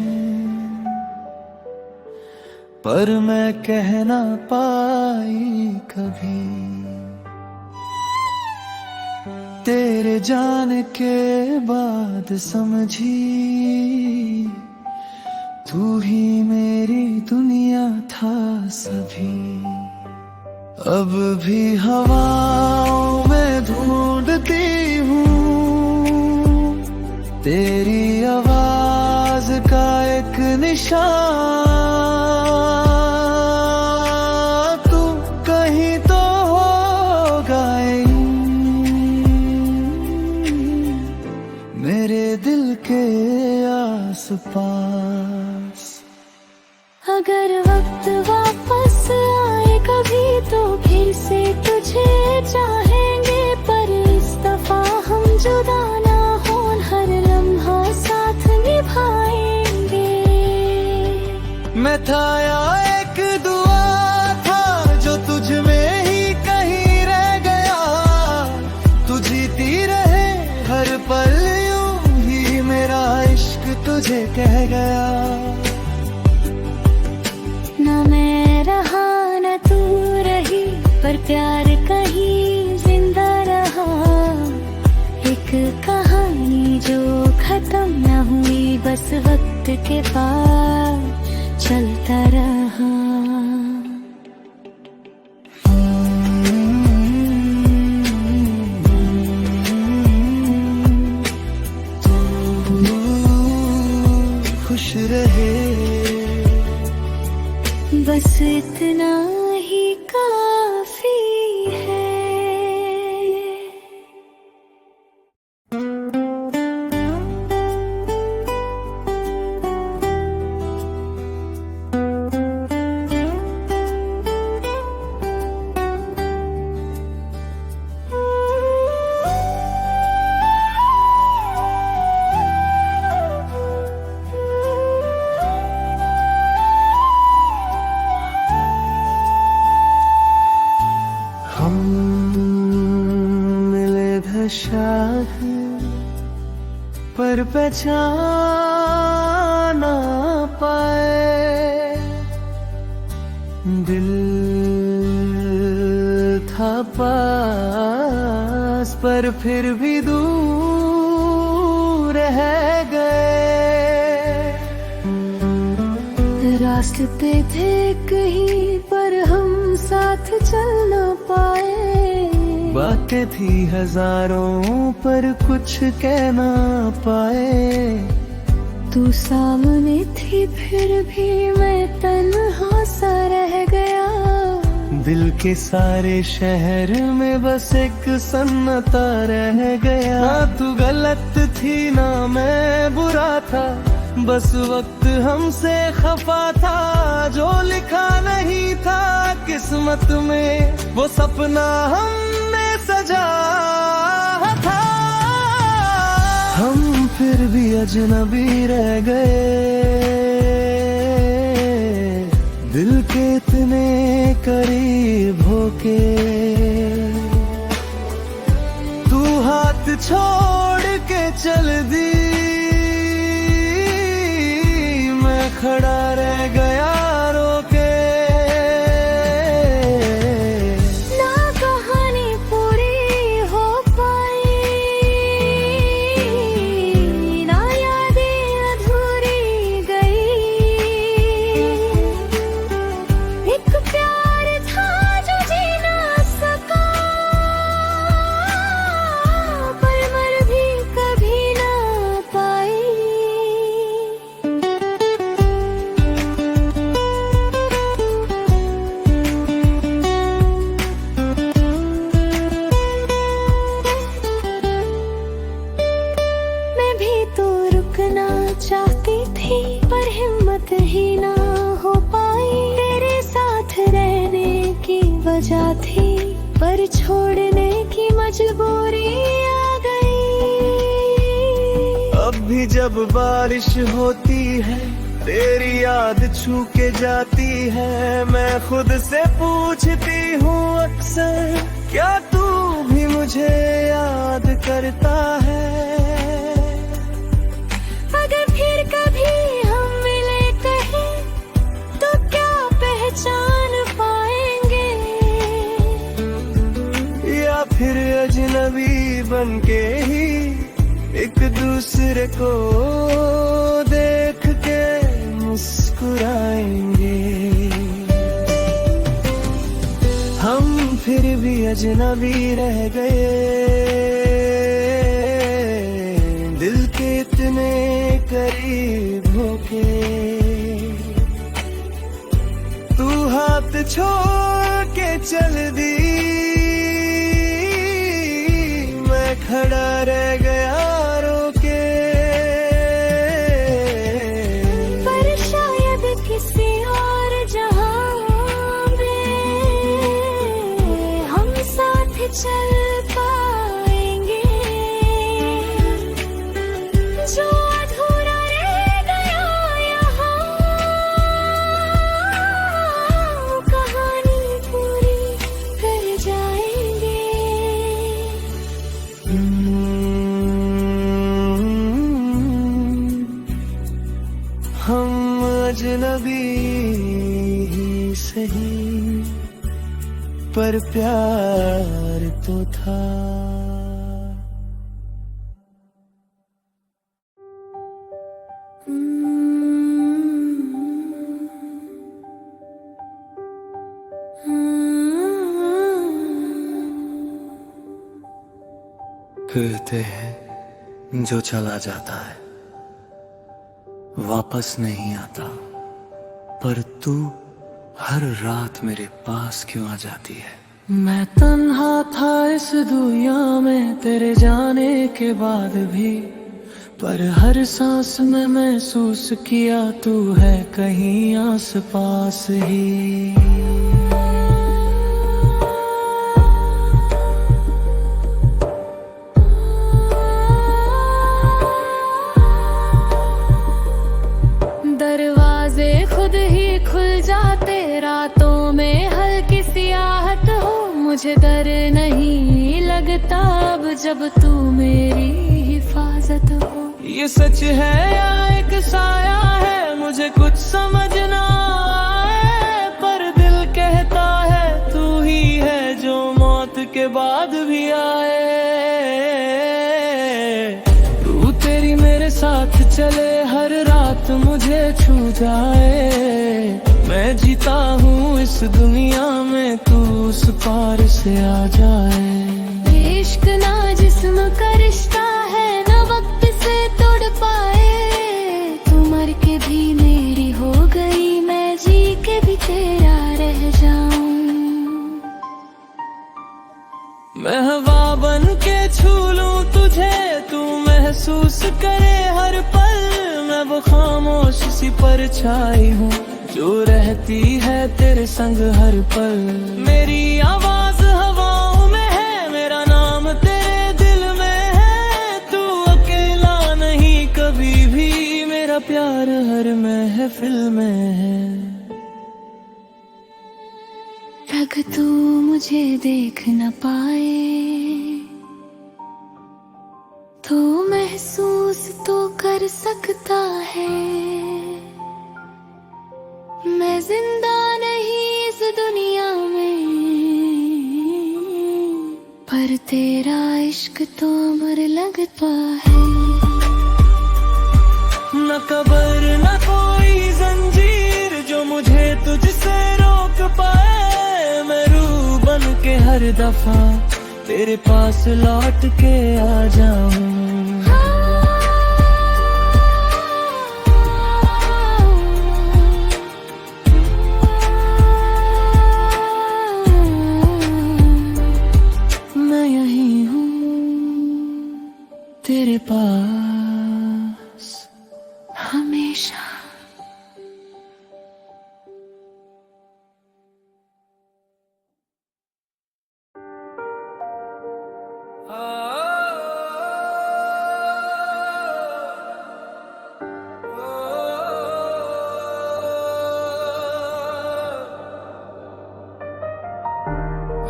Speaker 1: पर मैं कह ना पाई कभी। तेरे जाने के बाद समझी, तू ही मेरी दुनिया था सभी। अब भी हवाओं में ढूंढती हूँ तेरी आवाज का एक निशान। तू कहीं तो होगा मेरे दिल के आस-पास।
Speaker 2: अगर वक्त वापस आए कभी तो फिर से तुझे चाहेंगे, पर इस दफा हम जुदा ना हो, हर लम्हा साथ निभाएंगे।
Speaker 1: मैं था या एक दुआ था जो तुझ में ही कहीं रह गया, तू जीती रहे हर पल यूं ही, मेरा इश्क तुझे कह गया।
Speaker 2: न मैं रहा न तू रही, पर प्यार कहीं जिंदा रहा। एक कहानी जो खत्म न हुई, बस वक्त के पार चलता रहा।
Speaker 1: खुश रहे
Speaker 2: बस इतना ही काफी है।
Speaker 1: शाह पर पहचान ना पाए, दिल था पास पर फिर भी दूर रह गए।
Speaker 2: रास्ते थे कहीं पर हम साथ चल ना पाए,
Speaker 1: बातें थी हजारों पर कुछ कह ना पाए।
Speaker 2: तू सामने थी फिर भी मैं तन्हा सा रह गया।
Speaker 1: दिल के सारे शहर में बस एक सन्नाटा रह गया। ना तू गलत थी ना मैं बुरा था, बस वक्त हमसे खफा था। जो लिखा नहीं था किस्मत में वो सपना हमने सजा था। हम फिर भी अजनबी रह गए, दिल के इतने करीब होके। तू हाथ छोड़ के चल दी, मैं खड़ा रह गया रोके।
Speaker 2: ना कहानी पूरी हो पाई, ना यादें अधूरी गई। एक प्यार था जो जी ना सका, पर मर भी कभी ना पाई। मैं भी तो रुकना चाहती थी पर हिम्मत ही ना हो पाई। तेरे साथ रहने की वजह थी पर छोड़ने की मजबूरी आ गई।
Speaker 1: अब भी जब बारिश होती है तेरी याद छू के जाती है। मैं खुद से पूछती हूँ अक्सर, क्या तू भी मुझे याद करता है?
Speaker 2: अगर फिर कभी
Speaker 1: अजनबी बनके ही एक दूसरे को देख के मुस्कुराएंगे। हम फिर भी अजनबी रह गए, दिल के इतने करीब होके। तू हाथ छोड़ के चल दी, मैं खड़ा रह गया रोके।
Speaker 2: पर शायद किसी और जहां में हम साथ चल पाएंगे, जो अधूरा रह गया यहाँ कहानी पूरी कर जाएंगे।
Speaker 1: हम अजनबी ही सही, पर प्यार तो था। कहते हैं जो चला जाता है वापस नहीं आता, पर तू हर रात मेरे पास क्यों आ जाती है। मैं तन्हा था इस दुनिया में तेरे जाने के बाद भी, पर हर सांस में महसूस किया तू है कहीं आस पास ही।
Speaker 2: दरवाजे खुद ही खुल जाते रातों में, हल्की सी आहट हो मुझे डर नहीं लगता अब जब तू मेरी हिफाजत हो।
Speaker 1: ये सच है या एक साया है मुझे कुछ समझ ना आए, पर दिल कहता है तू ही है जो मौत के बाद भी आए। तू तेरी मेरे साथ चले हर रात मुझे छू जाए, मैं जीता हूँ इस दुनिया में तू उस पार से आ जाए।
Speaker 2: इश्क ना जिस्म का रिश्ता है ना वक्त से तोड़ पाए, तू मर के भी मेरी हो गई मैं जी के भी तेरा रह जाऊं।
Speaker 1: मैं हवा बन के छू लूं तुझे, तू महसूस करे हर पल, मैं वो खामोश सी परछाई हूँ जो रहती है तेरे संग हर पल। मेरी आवाज हवाओं में है, मेरा नाम तेरे दिल में है, तू अकेला नहीं कभी भी, मेरा प्यार हर महफिल में है।
Speaker 2: लग तू मुझे देख न पाए तो महसूस तो कर सकता है, मैं जिंदा नहीं इस दुनिया में, पर तेरा इश्क तो अमर लगता है।
Speaker 1: न कब्र न कोई जंजीर जो मुझे तुझसे रोक पाए, मैं रूह बन के हर दफा तेरे पास लौट के आ जाऊं। मैं यही हूँ तेरे पास
Speaker 2: हमेशा।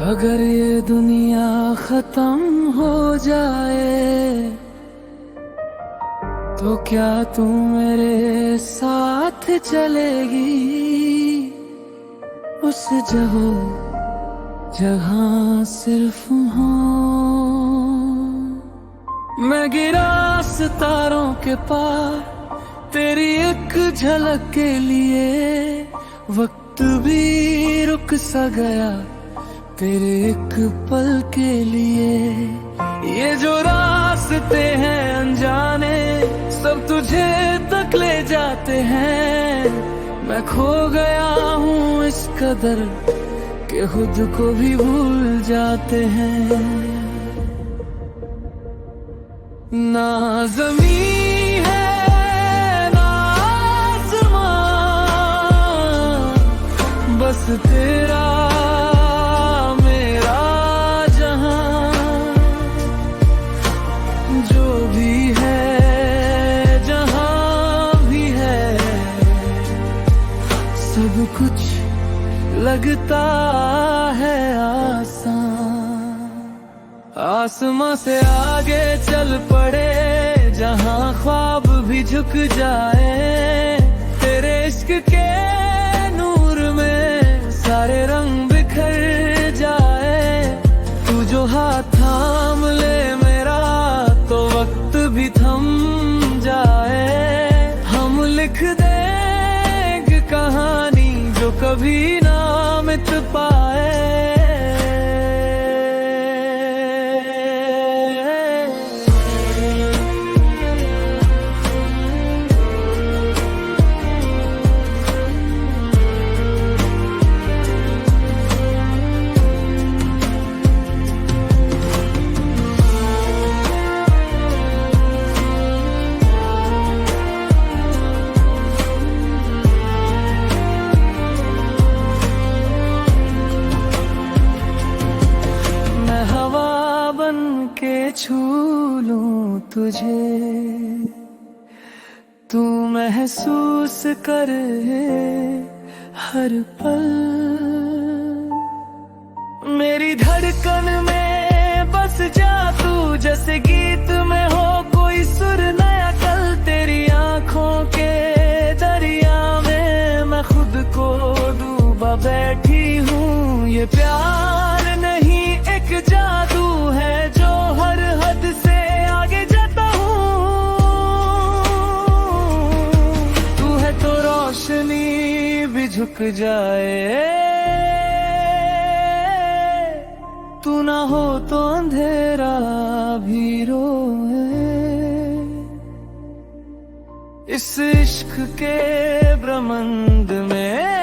Speaker 1: अगर ये दुनिया खत्म हो जाए तो क्या तू मेरे साथ चलेगी उस जगह जहां सिर्फ हो। मैं गिरा सितारों के पार तेरी एक झलक के लिए, वक्त भी रुक सा गया तेरे एक पल के लिए। ये जो रास्ते हैं अनजाने सब तुझे तक ले जाते हैं। मैं खो गया हूँ इस कदर कि खुद को भी भूल जाते हैं। ना ज़मीं है ना आसमां, बस तेरा मेरा जहां। जो भी है जहां भी है, सब कुछ लगता है आसान। आसमां से आगे चल पड़े जहां ख्वाब भी झुक जाए। तेरे इश्क के नूर में सारे रंग बिखर जाए। तू जो हाथ थाम ले मेरा तो वक्त भी थम जाए। हम लिख देंगे कहानी जो कभी ना मिट पाए। छू लूं तुझे तू महसूस करे हर पल। मेरी धड़कन में बस जा तू, जैसे गीत में हो कोई सुर नया कल। तेरी आंखों के दरिया में मैं खुद को डूबा बैठी हूँ। ये प्यार नहीं एक जादू है जो हर हद से आगे जाता हूँ। तू है तो रोशनी भी झुक जाए, तू ना हो तो अंधेरा भी रोए। इस इश्क के ब्रह्मांड में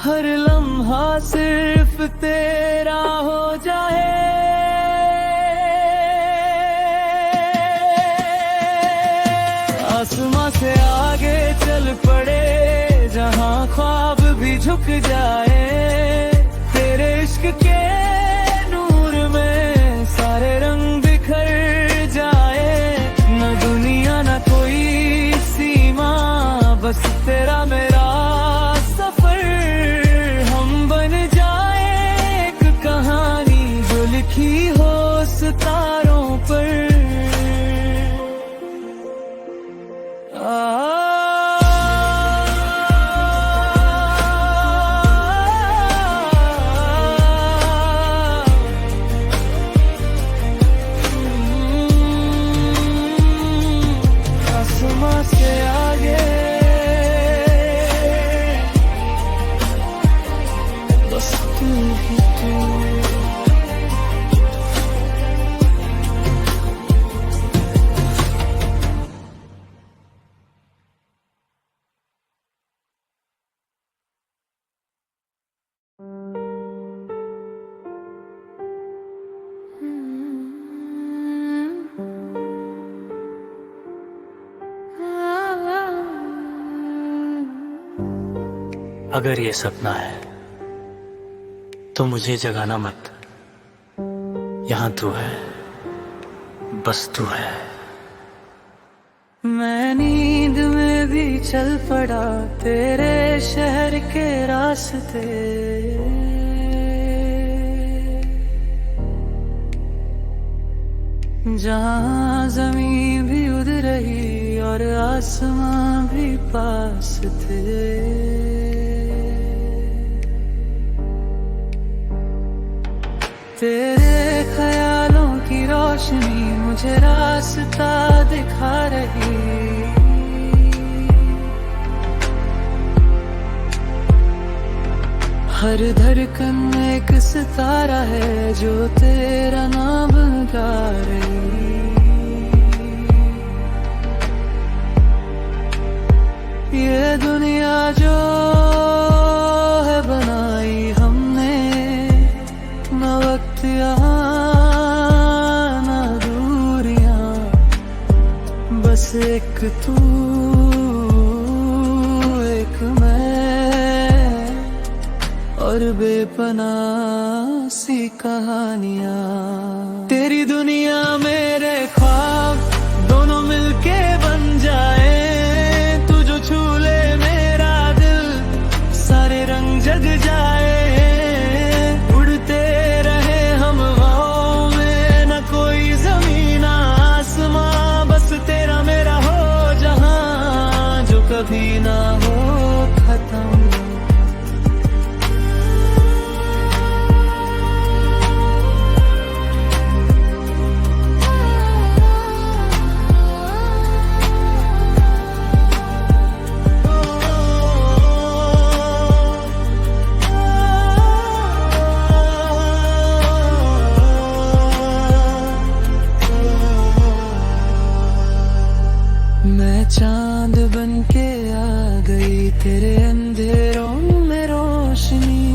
Speaker 1: हर लम्हा सिर्फ तेरा हो जाए। आसमां से आगे चल पड़े जहां ख्वाब भी झुक जाए। तेरे इश्क के नूर में सारे रंग बिखर जाए। न दुनिया न कोई सीमा, बस तेरा मेरा सफर। हम बन जाए एक कहानी जो लिखी हो सितारों पर। आसमां से आगे बस तू ही तू।
Speaker 3: अगर ये सपना है तो मुझे जगाना मत। यहाँ तू है, बस तू है।
Speaker 1: मैं नींद में भी चल पड़ा तेरे शहर के रास्ते। जहाँ जमीन भी उड़ रही और आसमां भी पास थे। तेरे ख्यालों की रोशनी मुझे रास्ता दिखा रही। हर धड़कन में एक सितारा है जो तेरा नाम गा रही। ये दुनिया जो है बनाई हमने, न वक्त यहाँ न दूरियां, बस एक तू एक मैं और बेपनाह सी कहानियां। तेरी दुनिया मेरे ख्वाब दोनों मिलके बन जाए, तू जो छू ले मेरा दिल सारे रंग जग जाए। उड़ते रहे हम हवाओं में, न कोई जमीन आसमां, बस तेरा मेरा हो जहां जो कभी ना हो खत्म। मैं चांद बन के आ गई तेरे अंधेरों में रोशनी।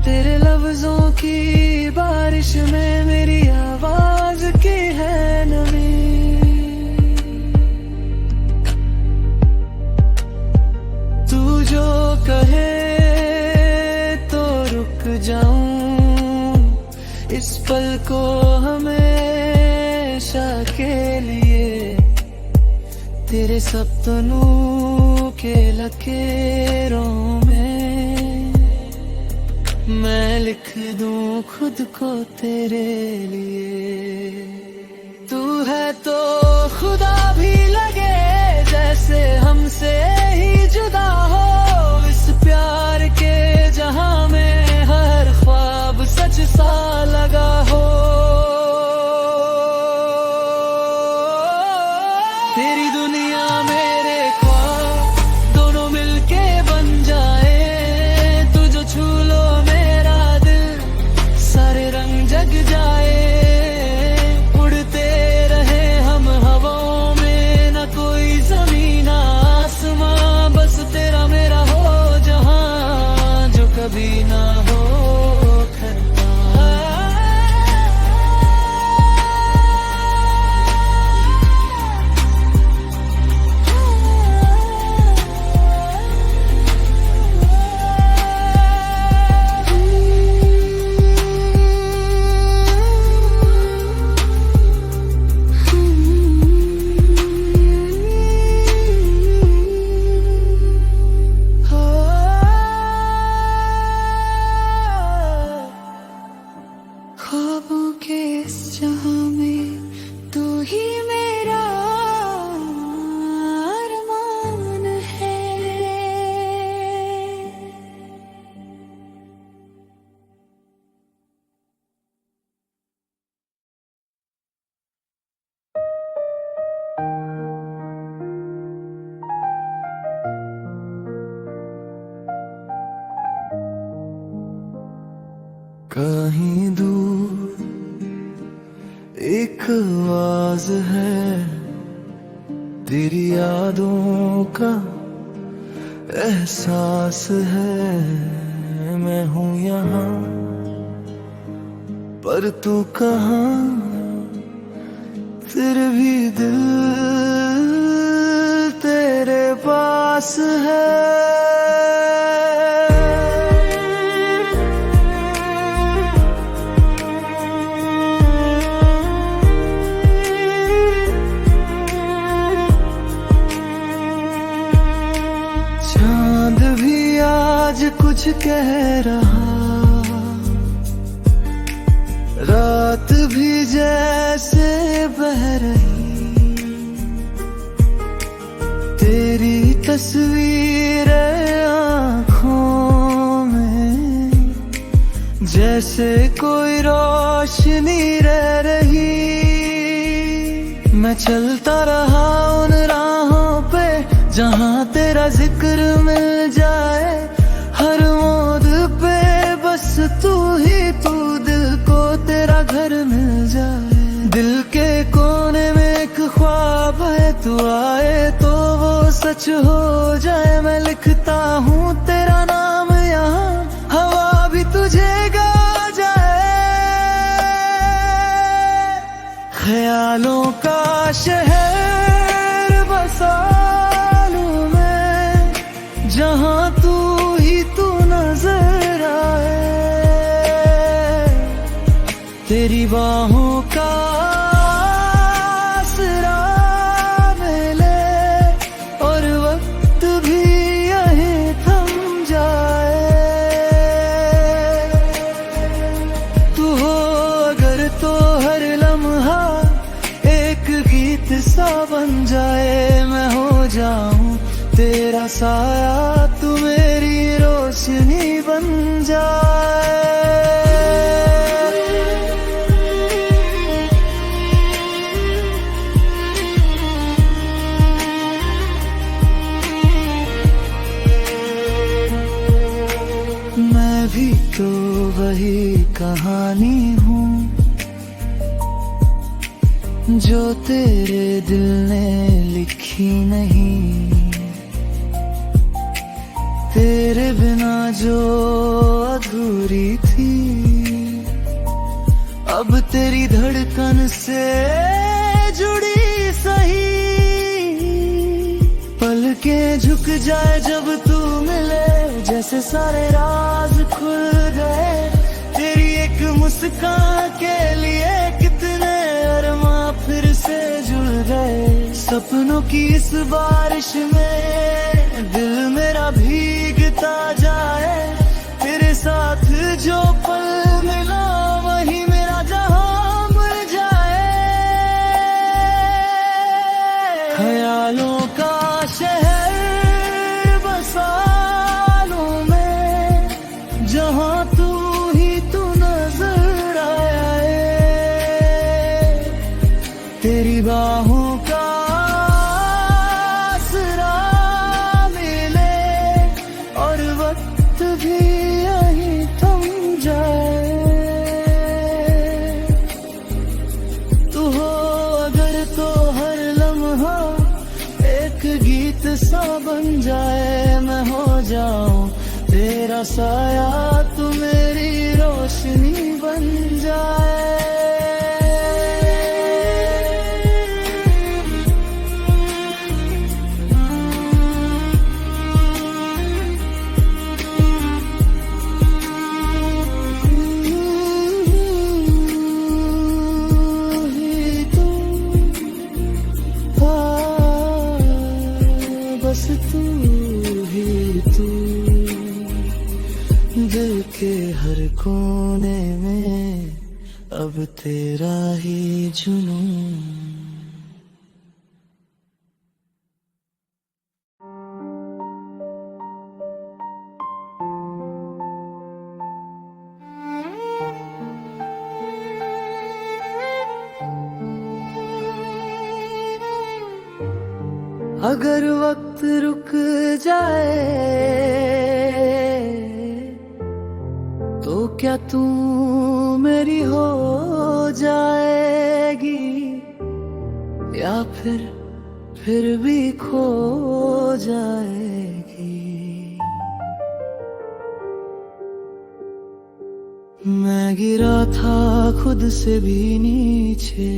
Speaker 1: तेरे लफ्जों की बारिश में मेरी आवाज की है नमी। तू जो कहे तो रुक जाऊं, इस पल को हमेशा के लिए तेरे सपनों के लकीरों में मैं लिख दूं खुद को तेरे लिए। तू है तो खुदा भी लगे जैसे हमसे ही जुदा हो, इस प्यार के जहां में हर ख्वाब सच सा लगा हो। तेरी दुनिया मेरे ख्वाब दोनों मिलके बन जाए, तू जो छू लो मेरा दिल सारे रंग जग जाए। उड़ते रहे हम हवाओं में, न कोई जमीन आसमां, बस तेरा मेरा हो जहां जो कभी ना हो खत्म। ख्वाबों के इस जहां में तू ही मेरा अरमान है। कहीं दूर एक आवाज है, तेरी यादों का एहसास है। मैं हूँ यहाँ पर तू कहाँ, फिर भी दिल तेरे पास है। चांद भी आज कुछ कह रहा, रात भी जैसे बह रही। तेरी तस्वीर जैसे कोई रोशनी रह रही। मैं चलता रहा उन राहों पे जहाँ तेरा जिक्र मिल जाए। हर मोड़ पे बस तू ही तू, दिल को तेरा घर मिल जाए। दिल के कोने में एक ख्वाब है, तू आए तो वो सच हो जाए। मैं लिखता हूँ तेरा नाम यहाँ, हवा भी तुझे गा जाए। ख्यालों का शहर बसा लूं मैं, जहाँ तू ही तू नजर आए। तेरी बाहों का आसरा मिले और वक्त भी यहीं थम जाए। तू हो अगर तो हर लम्हा एक गीत सा बन जाए। मैं हो जाऊं तेरा साया, तू मेरी रोशनी बन जाए। मैं भी तो वही कहानी हूँ जो तेरे दिल ने लिखी नहीं। तेरे बिना जो अधूरी थी, अब तेरी धड़कन से जुड़ी सही। पलकें झुक जाए जब तू मिले, जैसे सारे राज खुल गए। तेरी एक मुस्कान के लिए कितने अरमां फिर से जुड़ गए। सपनों की इस बारिश में दिल मेरा भीगता जाए। तेरे साथ जो पल मिला वही मेरा जहां मिल जाए। ख्यालों का शहर बसा लूं मैं, जहाँ तू ही तू नजर आए। तेरी बाहों का आसरा मिले और वक्त भी यहीं थम जाए। तू हो अगर तो हर लम्हा एक गीत सा बन जाए। मैं हो जाऊं तेरा साया, तू मेरी रोशनी बन जाए। बस तू ही तू, दिल के हर कोने में अब तेरा ही जुनून। अगर वक्त रुक जाए तो क्या तू मेरी हो जाएगी, या फिर भी खो जाएगी। मैं गिरा था खुद से भी नीचे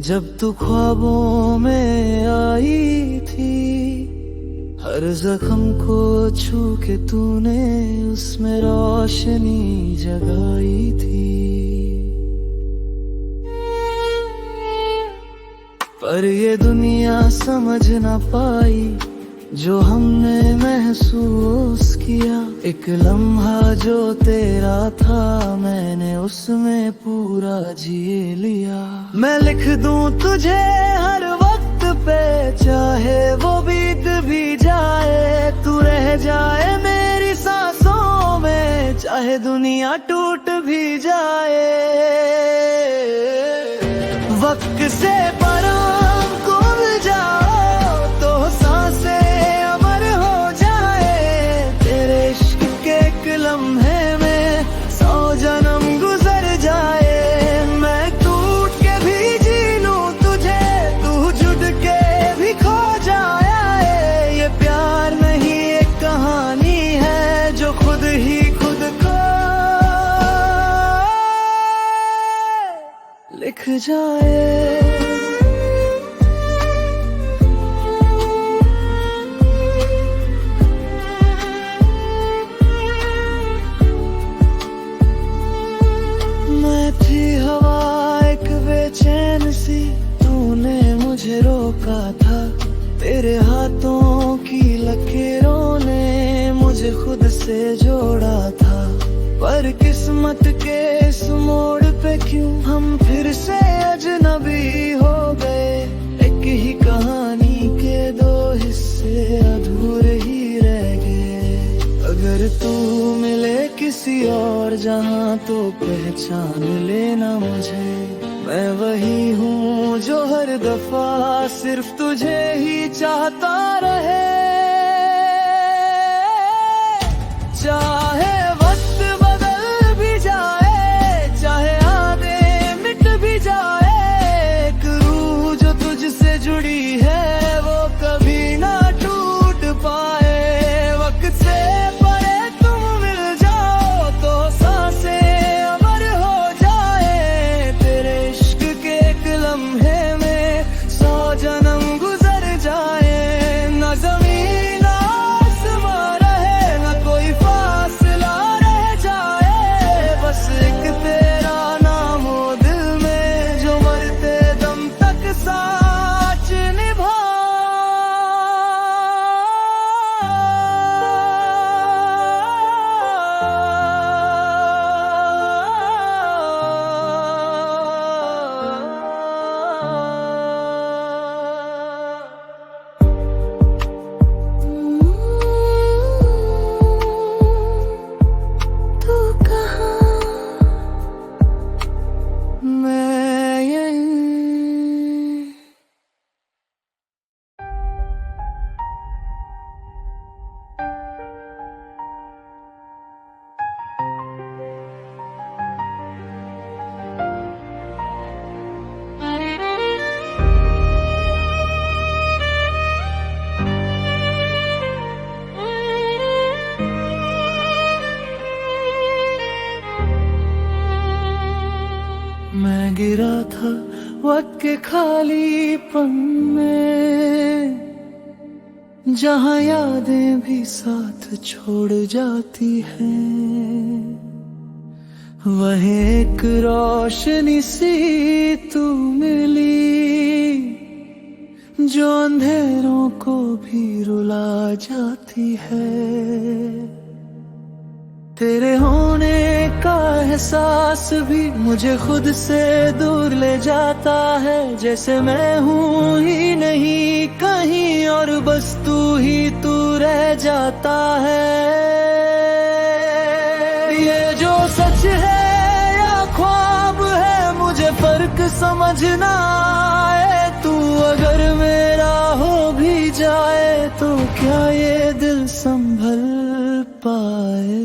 Speaker 1: जब तू ख्वाबों में आई थी। हर जख्म को छू के तूने उसमें रोशनी जगाई थी। पर ये दुनिया समझ ना पाई जो हमने महसूस किया। एक लम्हा जो तेरा था मैंने उसमें पूरा जी लिया। मैं लिख दूं तुझे हर वक्त पे, चाहे वो बीत भी जाए। तू रह जाए मेरी सांसों में, चाहे चाहे दुनिया टूट भी जाए, वक्त से परम कुल जाओ तो सांसें अमर हो जाए। तेरे इश्क के एक लम्हे में 100 जन्म गुजर जाए। मैं टूट के भी जी लूं तुझे, तू जुड़ के भी खो जाए। ये प्यार नहीं एक कहानी है जो खुद ही खुद को लिख जाए। मैं थी हवा एक बेचैन सी, तूने मुझे रोका था। तेरे हाथों की लकीरों ने मुझे खुद से जोड़ा था। पर किस्मत के इस मोड़ पे क्यों हम फिर से अजनबी हो गए। एक ही कहानी के 2 हिस्से अधूरे ही रह गए। अगर तू मिले किसी और जहां तो पहचान लेना मुझे। मैं वही हूँ जो हर दफा सिर्फ तुझे ही चाहता रहे। चाहे वक्त बदल भी जाए, चाहे आगे मिट भी जाए। एक रूह जो तुझसे जुड़ी है वो कभी ना टूट पाए। वक्त से परे तुम मिल जाओ तो सांसें अमर हो जाए। तेरे इश्क के एक लम्हे में 100 जन्म गुजर जाए। न जमीन आसमां रहे, न कोई फासला रह जाए। बस एक तेरा नाम हो दिल में जो मरते दम तक साथ निभा।
Speaker 2: तू कहाँ,
Speaker 1: मैं यहीं। मैं गिरा था वक्त के खालीपन में, जहाँ यादें भी साथ छोड़ जाती हैं। वहीं एक रोशनी सी तू मिली जो अंधेरों को भी रुला जाती है। तेरे होने का एहसास भी मुझे खुद से दूर ले जाता है। जैसे मैं हूँ ही नहीं कहीं और बस तू ही तू रह जाता है। ये जो सच है या ख्वाब है मुझे फर्क समझ ना आए। तू अगर मेरा हो भी जाए तो क्या ये दिल संभल पाए।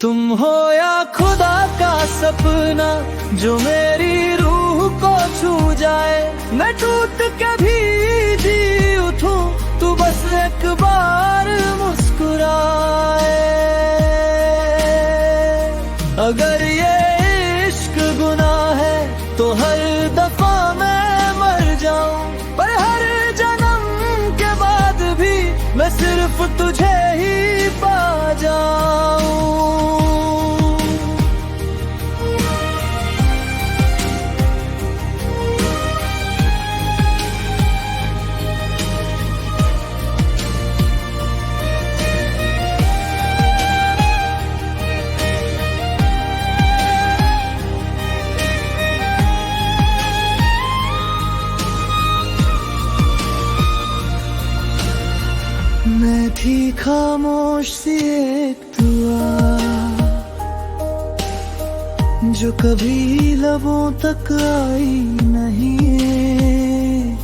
Speaker 1: तुम हो या खुदा का सपना जो मेरी रूह को छू जाए। मैं टूट के भी जी उठूं तू बस एक बार मुस्कुराए। अगर ये इश्क गुनाह है तो हर दफा मैं मर जाऊं, पर हर जन्म के बाद भी मैं सिर्फ तुझे ही पा जाऊं। मैं थी खामोश सी एक दुआ जो कभी लबों तक आई नहीं,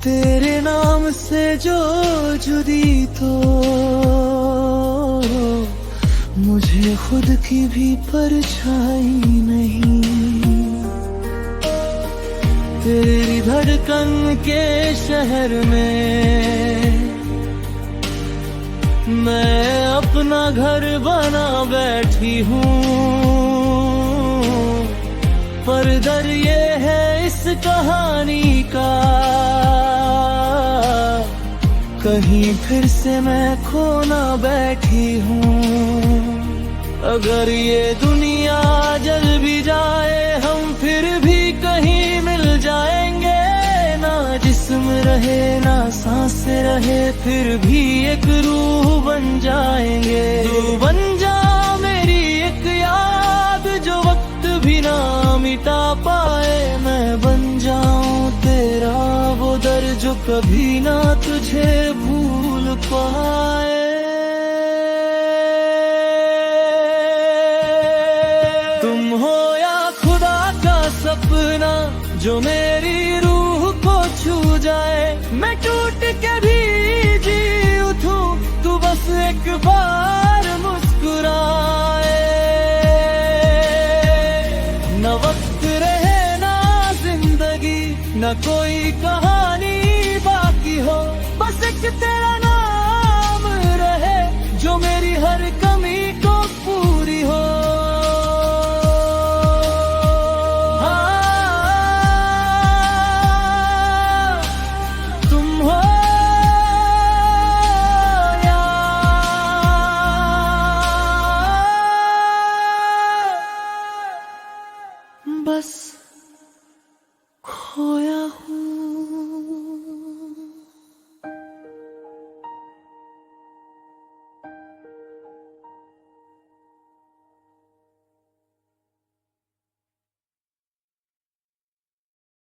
Speaker 1: तेरे नाम से जो जुदी तो मुझे खुद की भी परछाई नहीं। तेरी धड़कन के शहर में मैं अपना घर बना बैठी हूँ, पर डर ये है इस कहानी का, कहीं फिर से मैं खो ना बैठी हूँ। अगर ये दुनिया जल भी जाए हम फिर भी कहीं मिल जाएंगे, ना जिस्म रहे ना सांस रहे फिर भी एक रूह बन जाएंगे। तू बन जा मेरी एक याद जो वक्त भी ना मिटा पाए, मैं बन जाऊं तेरा वो दर जो कभी ना तुझे भूल पाए। तुम हो या खुदा का सपना जो मेरी रूह को छू जाए, मैं टूट के भी जी उठूं तू बस एक बार मुस्कुराए। न वक्त रहे ना जिंदगी न कोई कहानी बाकी हो, बस एक तेरा